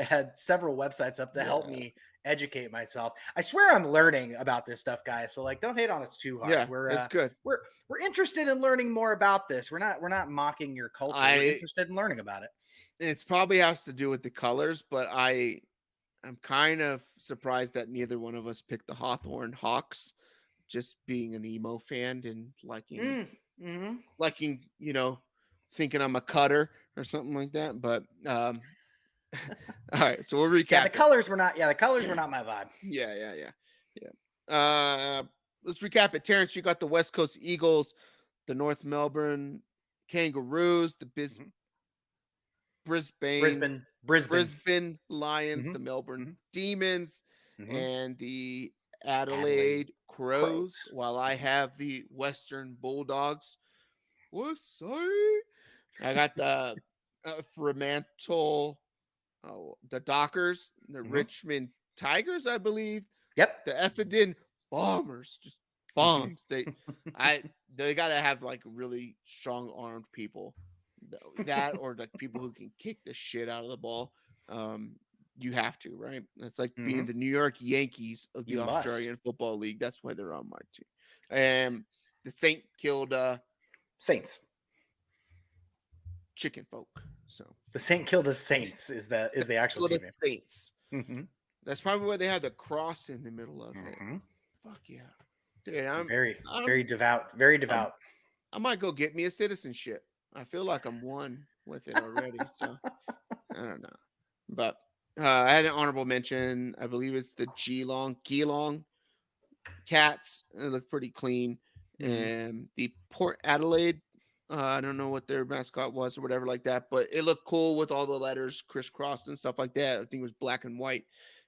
had several websites up to help me educate myself. I swear I'm learning about this stuff, guys. So like, don't hate on us too hard. Yeah, it's good. We're interested in learning more about this. We're not mocking your culture. We're interested in learning about it. It's probably has to do with the colors, but I'm kind of surprised that neither one of us picked the Hawthorne Hawks. Just being an emo fan and liking, thinking I'm a cutter or something like that. But all right, so we'll recap. Yeah, the colors were not my vibe. Yeah. Let's recap it. Terrence, you got the West Coast Eagles, the North Melbourne Kangaroos, the Brisbane Lions, the Melbourne Demons, and the Adelaide Crows, while I have the Western Bulldogs. What's I got the Fremantle, the Dockers, the Richmond Tigers, I believe. Yep. The Essendon Bombers, just bombs. They got to have like really strong armed people. That or like people who can kick the shit out of the ball. You have to, right? It's like being the New York Yankees of the Australian Football League. That's why they're on my team. And the Saints chicken folk. So the Saint Kilda Saints is the actual team name. Saints. That's probably why they have the cross in the middle of it. Fuck yeah, dude! I'm very devout. Very devout. I might go get me a citizenship. I feel like I'm one with it already. So I don't know, but I had an honorable mention. I believe it's the Geelong Cats. They look pretty clean, and the Port Adelaide. I don't know what their mascot was or whatever like that, but it looked cool with all the letters crisscrossed and stuff like that. I think it was black and white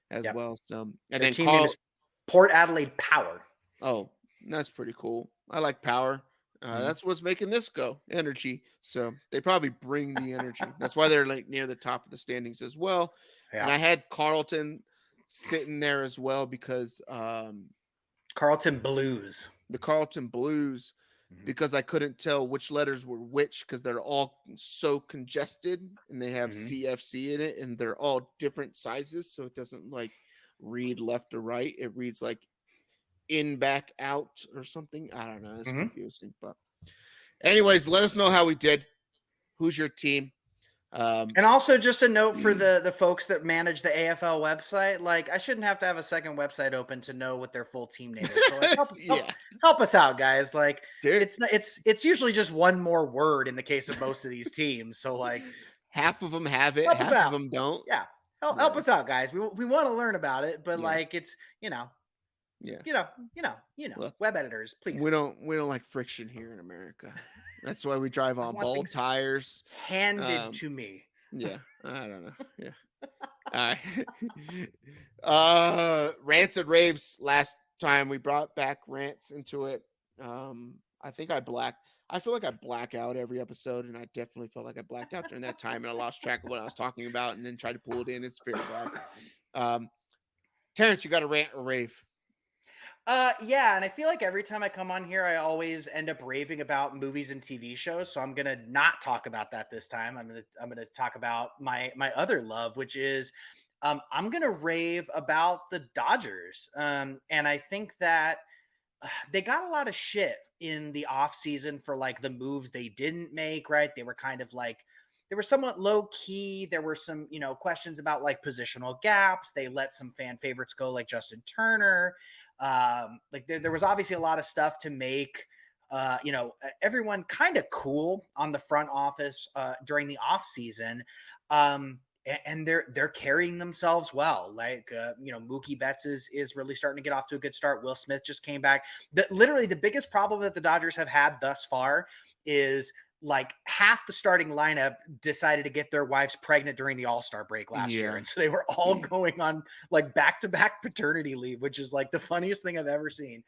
as well. So, and their then team name is Port Adelaide Power. Oh, that's pretty cool. I like power. That's what's making this go, energy. So they probably bring the energy. That's why they're like near the top of the standings as well. Yeah. And I had Carlton sitting there as well because Carlton Blues. The Carlton Blues. Because I couldn't tell which letters were which because they're all so congested and they have CFC in it and they're all different sizes. So it doesn't like read left or right. It reads like in, back, out or something. I don't know. It's confusing. But anyways, let us know how we did. Who's your team? And also just a note for the folks that manage the AFL website, like I shouldn't have to have a second website open to know what their full team name is. So like, help us out, guys. Like it's usually just one more word in the case of most of these teams. So like half of them have it, half of them don't. Yeah. Help us out, guys. We want to learn about it, but like it's Look, web editors, please. We don't like friction here in America. That's why we drive on bald tires. Handed to me. Yeah, I don't know. Yeah. All right. Rants and raves. Last time we brought back rants into it. I think I feel like I black out every episode, and I definitely felt like I blacked out during that time, and I lost track of what I was talking about, and then tried to pull it in. It's very bad. Terrence, you got a rant or rave? Yeah, and I feel like every time I come on here, I always end up raving about movies and TV shows. So I'm gonna not talk about that this time. I'm gonna talk about my other love, which is I'm gonna rave about the Dodgers. And I think that they got a lot of shit in the offseason for like the moves they didn't make, right? They were kind of like they were somewhat low key. There were some, questions about like positional gaps. They let some fan favorites go like Justin Turner. Like there was obviously a lot of stuff to make, everyone kind of cool on the front office during the off season. And they're carrying themselves well. Like, Mookie Betts is really starting to get off to a good start. Will Smith just came back. Literally the biggest problem that the Dodgers have had thus far is like half the starting lineup decided to get their wives pregnant during the All-Star break last year. And so they were all going on like back-to-back paternity leave, which is like the funniest thing I've ever seen.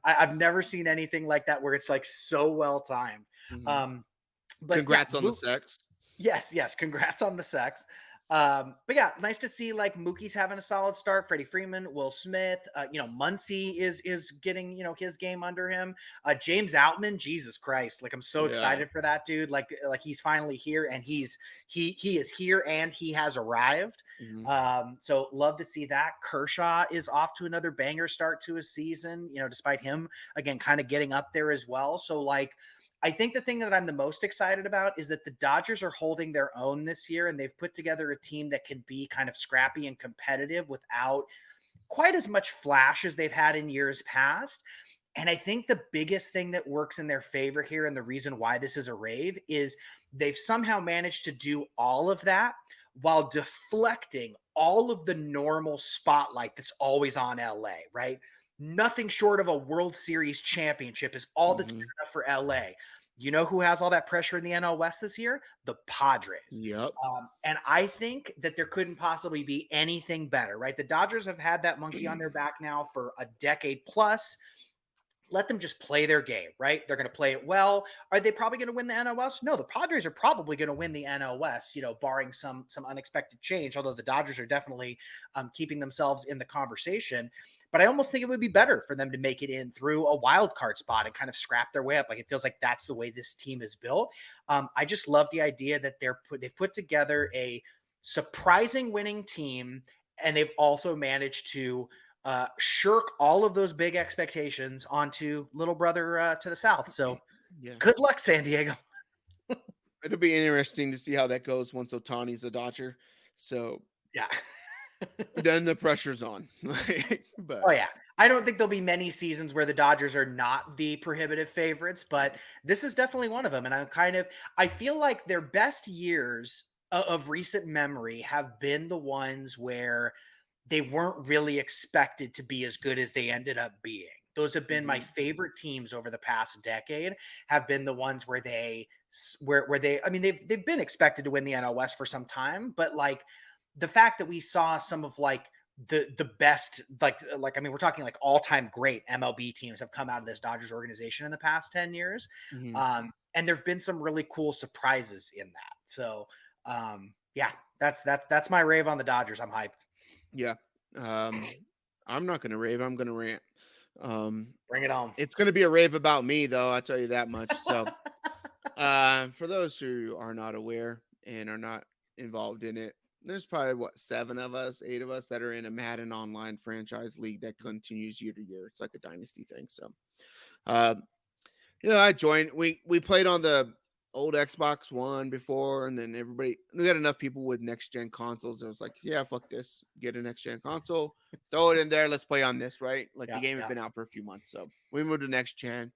I've never seen anything like that where it's like so well timed. But congrats on the sex. Yes. Congrats on the sex. But yeah, nice to see like Mookie's having a solid start. Freddie Freeman, Will Smith, Muncy is getting, his game under him. James Outman, Jesus Christ. Like I'm so excited for that dude. Like he's finally here and he is here and he has arrived. So love to see that. Kershaw is off to another banger start to his season, despite him again, kind of getting up there as well. So like, I think the thing that I'm the most excited about is that the Dodgers are holding their own this year, and they've put together a team that can be kind of scrappy and competitive without quite as much flash as they've had in years past. And I think the biggest thing that works in their favor here, and the reason why this is a rave, is they've somehow managed to do all of that while deflecting all of the normal spotlight that's always on LA, right? Nothing short of a World Series championship is all that's good enough for LA. You know who has all that pressure in the NL West this year? The Padres. Yep. And I think that there couldn't possibly be anything better, right? The Dodgers have had that monkey on their back now for a decade plus. let them just play their game, right? They're going to play it well. Are they probably going to win the NL West? No, the Padres are probably going to win the NL West, barring some unexpected change, although the Dodgers are definitely keeping themselves in the conversation. But I almost think it would be better for them to make it in through a wild card spot and kind of scrap their way up. Like, it feels like that's the way this team is built. I just love the idea that they've put together a surprising winning team, and they've also managed to shirk all of those big expectations onto little brother to the south. So good luck, San Diego. It'll be interesting to see how that goes once Ohtani's a Dodger. So yeah, then the pressure's on. But oh yeah, I don't think there'll be many seasons where the Dodgers are not the prohibitive favorites, but this is definitely one of them. And I feel like their best years of recent memory have been the ones where they weren't really expected to be as good as they ended up being. Those have been my favorite teams over the past decade, have been the ones where they've been expected to win the NL West for some time, but like the fact that we saw some of like the best, we're talking like all-time great MLB teams have come out of this Dodgers organization in the past 10 years. And there've been some really cool surprises in that. So yeah, that's my rave on the Dodgers. I'm hyped. Yeah. I'm not going to rave. I'm going to rant. Bring it on. It's going to be a rave about me, though. I'll tell you that much. So, for those who are not aware and are not involved in it, there's probably 7 of us, 8 of us that are in a Madden online franchise league that continues year to year. It's like a dynasty thing. So, I joined. We played on the old Xbox One before, and then we got enough people with next gen consoles. I was like, yeah, fuck this, get a next gen console, throw it in there, let's play on this, right? Like the game had been out for a few months, so we moved to next gen.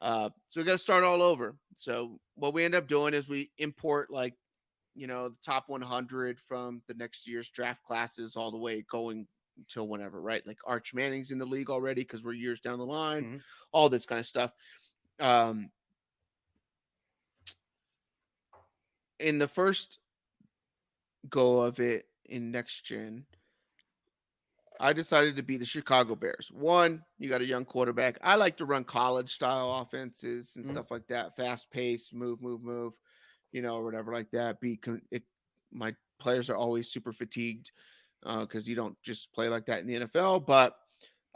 So we got to start all over. So what we end up doing is we import the top 100 from the next year's draft classes all the way going until whenever, right? Like Arch Manning's in the league already because we're years down the line, all this kind of stuff. In the first go of it in next gen, I decided to be the Chicago Bears. One, you got a young quarterback. I like to run college style offenses and stuff like that. Fast pace, move, or whatever like that. My players are always super fatigued because you don't just play like that in the NFL, but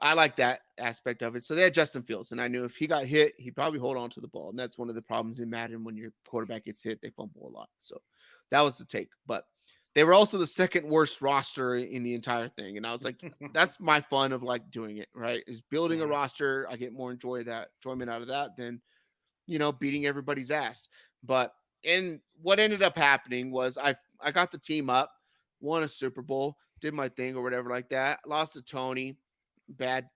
I like that aspect of it. So they had Justin Fields, and I knew if he got hit, he'd probably hold on to the ball. And that's one of the problems in Madden. When your quarterback gets hit, they fumble a lot. So that was the take. But they were also the second worst roster in the entire thing. And I was like, that's my fun of like doing it, right? Is building a roster. I get more enjoyment out of that than, beating everybody's ass. But what ended up happening was I got the team up, won a Super Bowl, did my thing or whatever like that. Lost to Tony. Bad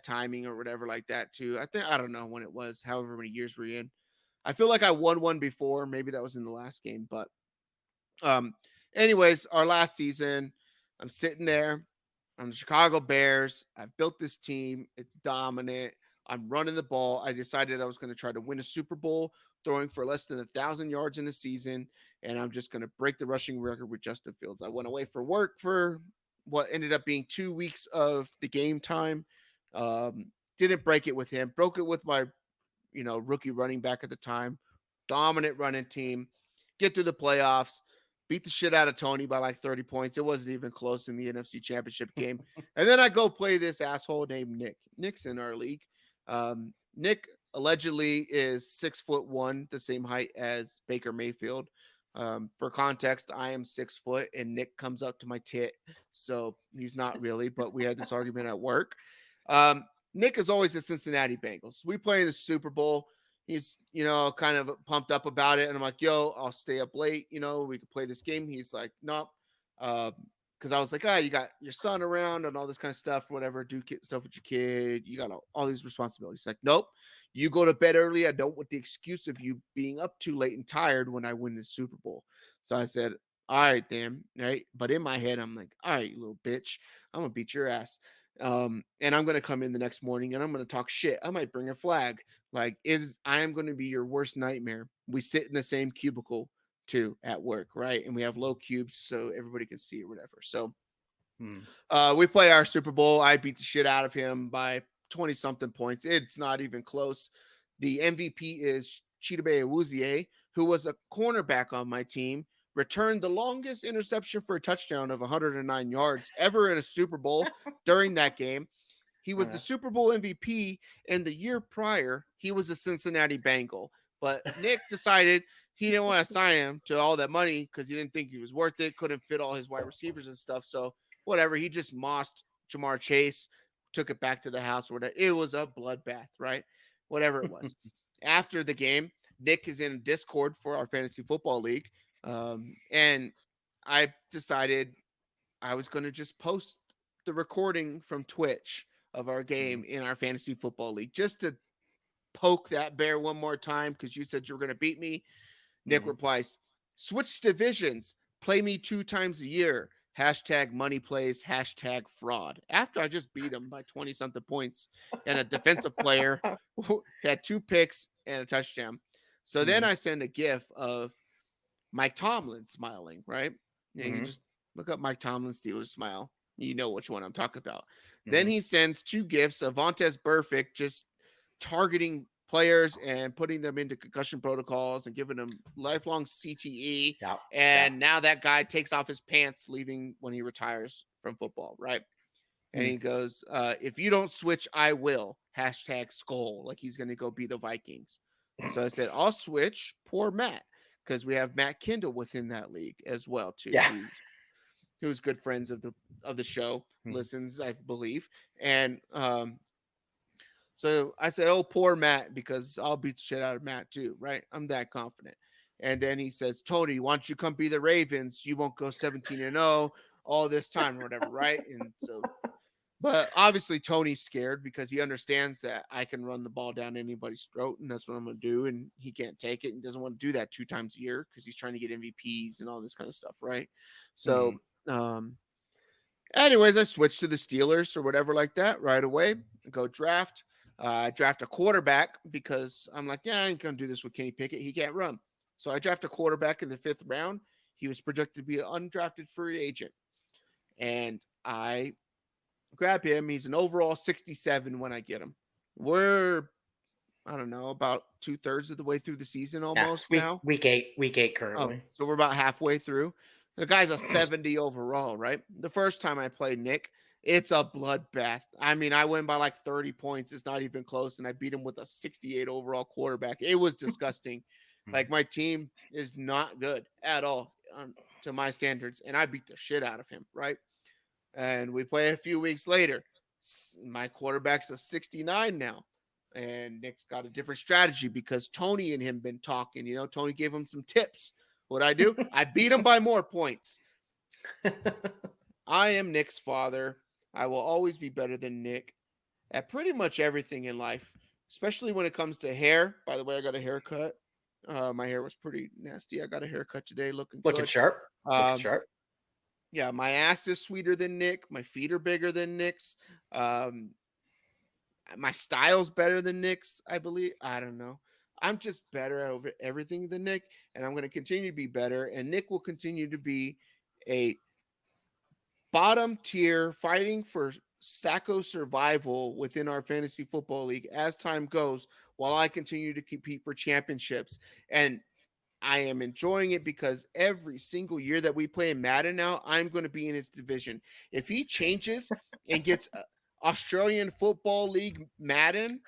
timing or whatever like that too. I don't know when it was, however many years we're in. I feel like I won one before. Maybe that was in the last game, but anyways, our last season, I'm sitting there. I'm the Chicago Bears. I've built this team. It's dominant. I'm running the ball. I decided I was going to try to win a Super Bowl, throwing for less than 1,000 yards in a season, and I'm just going to break the rushing record with Justin Fields. I went away for work for what ended up being 2 weeks of the game time. Didn't break it with him. Broke it with my, rookie running back at the time. Dominant running team. Get through the playoffs. Beat the shit out of Tony by like 30 points. It wasn't even close in the NFC Championship game. And then I go play this asshole named Nick. Nick's in our league. Nick allegedly is 6'1", the same height as Baker Mayfield. For context, I am 6 foot and Nick comes up to my tit. So he's not really, but we had this argument at work. Nick is always the Cincinnati Bengals. We play in the Super Bowl. He's, kind of pumped up about it. And I'm like, yo, I'll stay up late. We could play this game. He's like, nope. Because I was like, you got your son around and all this kind of stuff, whatever. Do stuff with your kid. You got all these responsibilities. Like, nope. You go to bed early. I don't want the excuse of you being up too late and tired when I win this Super Bowl. So I said, all right, damn. Right. But in my head, I'm like, all right, you little bitch. I'm going to beat your ass. And I'm going to come in the next morning and I'm going to talk shit. I might bring a flag. Like, I am going to be your worst nightmare. We sit in the same cubicle too at work, right? And we have low cubes so everybody can see or whatever. So we play our Super Bowl. I beat the shit out of him by 20 something points. It's not even close. The MVP is Chidobe Awuzie, who was a cornerback on my team, returned the longest interception for a touchdown of 109 yards ever in a Super Bowl during that game. He was the Super Bowl MVP, and the year prior, he was a Cincinnati Bengal. But Nick decided he didn't want to sign him to all that money because he didn't think he was worth it, couldn't fit all his wide receivers and stuff. So whatever, he just mossed Jamar Chase, took it back to the house or whatever. It was a bloodbath, right? Whatever it was. After the game, Nick is in Discord for our fantasy football league. And I decided I was going to just post the recording from Twitch of our game in our fantasy football league just to poke that bear one more time because you said you were going to beat me. Nick replies, switch divisions, play me 2 times a year, #money plays, #fraud. After I just beat him by 20 something points and a defensive player who had 2 picks and a touchdown. So then I send a gif of Mike Tomlin smiling, right? Yeah, you just look up Mike Tomlin Steelers smile. You know which one I'm talking about. Then he sends 2 gifs of Vontaze Burfict just targeting players and putting them into concussion protocols and giving them lifelong CTE. Now that guy takes off his pants leaving when he retires from football, right? And he goes, if you don't switch, I will. #skull. Like he's going to go be the Vikings. So I said, I'll switch. Poor Matt. Because we have Matt Kendall within that league as well, too. Who's good friends of the show, listens, I believe. And so I said, oh, poor Matt, because I'll beat the shit out of Matt too, right? I'm that confident. And then he says, Tony, why don't you come be the Ravens? You won't go 17-0 all this time or whatever, right? And so, but obviously Tony's scared because he understands that I can run the ball down anybody's throat, and that's what I'm going to do. And he can't take it and doesn't want to do that 2 times a year because he's trying to get MVPs and all this kind of stuff, right? So, anyways, I switched to the Steelers or whatever like that right away. Go draft. Draft a quarterback because I'm like, I ain't going to do this with Kenny Pickett. He can't run. So I draft a quarterback in the 5th round. He was projected to be an undrafted free agent. And I grab him. He's an overall 67 when I get him. We're, I don't know, about 2/3 of the way through the season almost now. Week eight currently. So we're about halfway through. The guy's a 70 overall, right? The first time I played Nick, it's a bloodbath. I mean, I win by like 30 points. It's not even close. And I beat him with a 68 overall quarterback. It was disgusting. Like my team is not good at all to my standards. And I beat the shit out of him, right? And we play a few weeks later. My quarterback's a 69 now. And Nick's got a different strategy because Tony and him been talking. You know, Tony gave him some tips. What'd I do? I beat him by more points. I am Nick's father. I will always be better than Nick at pretty much everything in life, especially when it comes to hair. By the way, I got a haircut. My hair was pretty nasty. I got a haircut today, looking sharp. Looking sharp. Yeah, my ass is sweeter than Nick. My feet are bigger than Nick's. My style's better than Nick's, I believe. I don't know. I'm just better at everything than Nick, and I'm going to continue to be better. And Nick will continue to be a bottom tier fighting for Sacco survival within our fantasy football league as time goes, while I continue to compete for championships. And I am enjoying it because every single year that we play in Madden now, I'm going to be in his division. If he changes and gets Australian Football League Madden,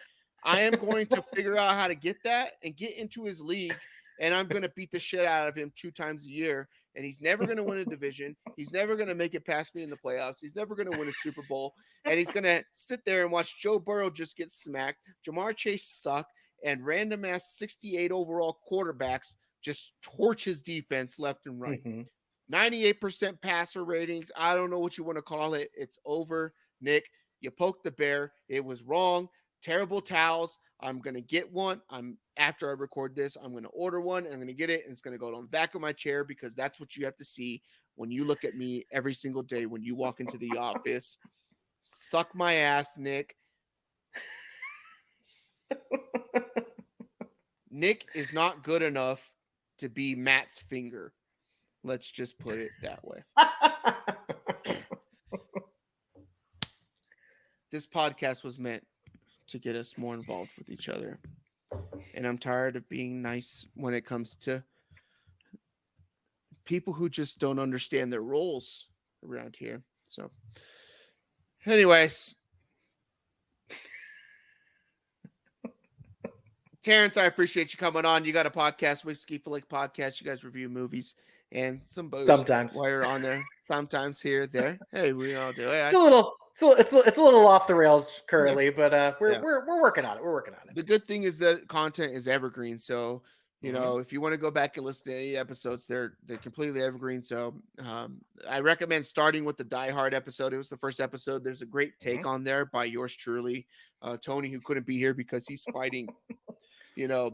I am going to figure out how to get that and get into his league, and I'm going to beat the shit out of him 2 times a year, and he's never going to win a division. He's never going to make it past me in the playoffs. He's never going to win a Super Bowl, and he's going to sit there and watch Joe Burrow just get smacked, Jamar Chase suck, and random-ass 68 overall quarterbacks just torch his defense left and right. 98% passer ratings. I don't know what you want to call it. It's over, Nick. You poked the bear. It was wrong. Terrible towels. I'm going to get one. After I record this, I'm going to order one. And I'm going to get it. And it's going to go on the back of my chair because that's what you have to see when you look at me every single day when you walk into the office. Suck my ass, Nick. Nick is not good enough to be Matt's finger. Let's just put it that way. This podcast was meant to get us more involved with each other. And I'm tired of being nice when it comes to people who just don't understand their roles around here. So, anyways, Terrence, I appreciate you coming on. You got a podcast, Whiskey Flick Podcast. You guys review movies and some booze Sometimes while you're on there. Sometimes here, there. Hey, we all do it. It's a little off the rails currently, but we're working on it. We're working on it. The good thing is that content is evergreen. So, you know, if you want to go back and listen to any episodes, they're completely evergreen. So I recommend starting with the Die Hard episode. It was the first episode. There's a great take on there by yours truly, Tony, who couldn't be here because he's fighting, you know,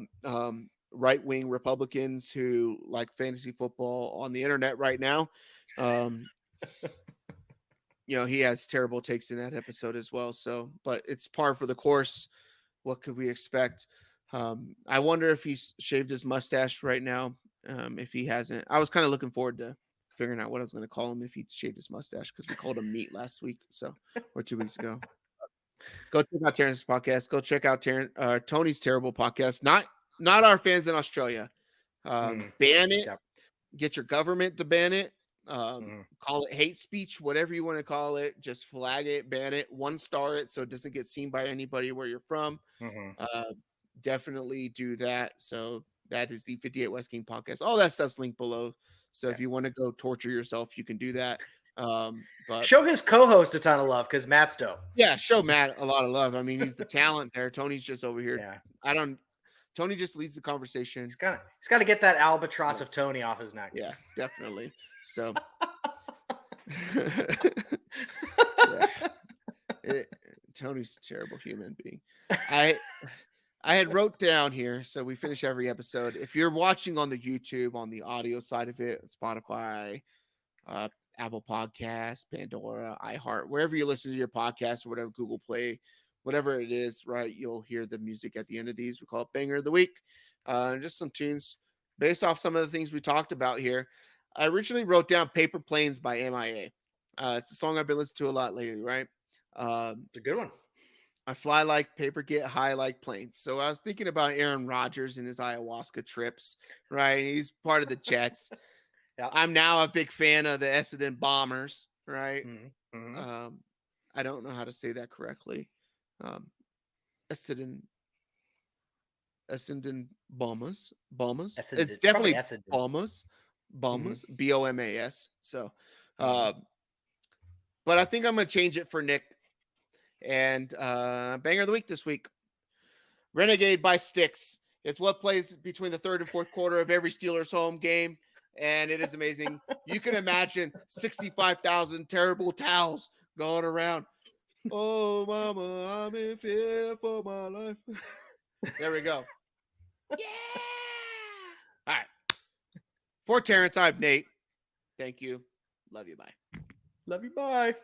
right-wing Republicans who like fantasy football on the internet right now. You know, he has terrible takes in that episode as well. So, but it's par for the course. What could we expect? I wonder if he's shaved his mustache right now. If he hasn't, I was kind of looking forward to figuring out what I was going to call him if he shaved his mustache, because we called him Meat last week, or 2 weeks ago. Go check out Terrence's podcast. Go check out Tony's terrible podcast. Not our fans in Australia. Ban it. Yep. Get your government to ban it. Call it hate speech, whatever you want to call it. Just flag it, ban it, 1-star it so it doesn't get seen by anybody where you're from. Definitely do that. So that is the 58 West King podcast. All that stuff's linked below. So if you want to go torture yourself, you can do that. But show his co-host a ton of love because Matt's dope. Yeah, show Matt a lot of love. I mean, he's the talent there. Tony's just over here. Yeah. Tony just leads the conversation. He's got to get that albatross of Tony off his neck. Yeah, definitely. So Tony's a terrible human being. I had wrote down here, so we finish every episode. If you're watching on the YouTube, on the audio side of it, Spotify, Apple Podcasts, Pandora, iHeart, wherever you listen to your podcast or whatever, Google Play, whatever it is, right? You'll hear the music at the end of these. We call it Banger of the Week. Just some tunes based off some of the things we talked about here. I originally wrote down Paper Planes by MIA. It's a song I've been listening to a lot lately, right? It's a good one. I fly like paper, get high like planes. So I was thinking about Aaron Rodgers and his ayahuasca trips, right? He's part of the Jets. I'm now a big fan of the Essendon Bombers, right? I don't know how to say that correctly. Essendon Bombers. It's definitely Bombers. Bombers. BOMAS. So, but I think I'm going to change it for Nick. And Banger of the Week this week. Renegade by Styx. It's what plays between the third and fourth quarter of every Steelers home game. And it is amazing. You can imagine 65,000 terrible towels going around. Oh, mama, I'm in fear for my life. There we go. Yeah. All right. For Terrence, I'm Nate. Thank you. Love you. Bye. Love you. Bye.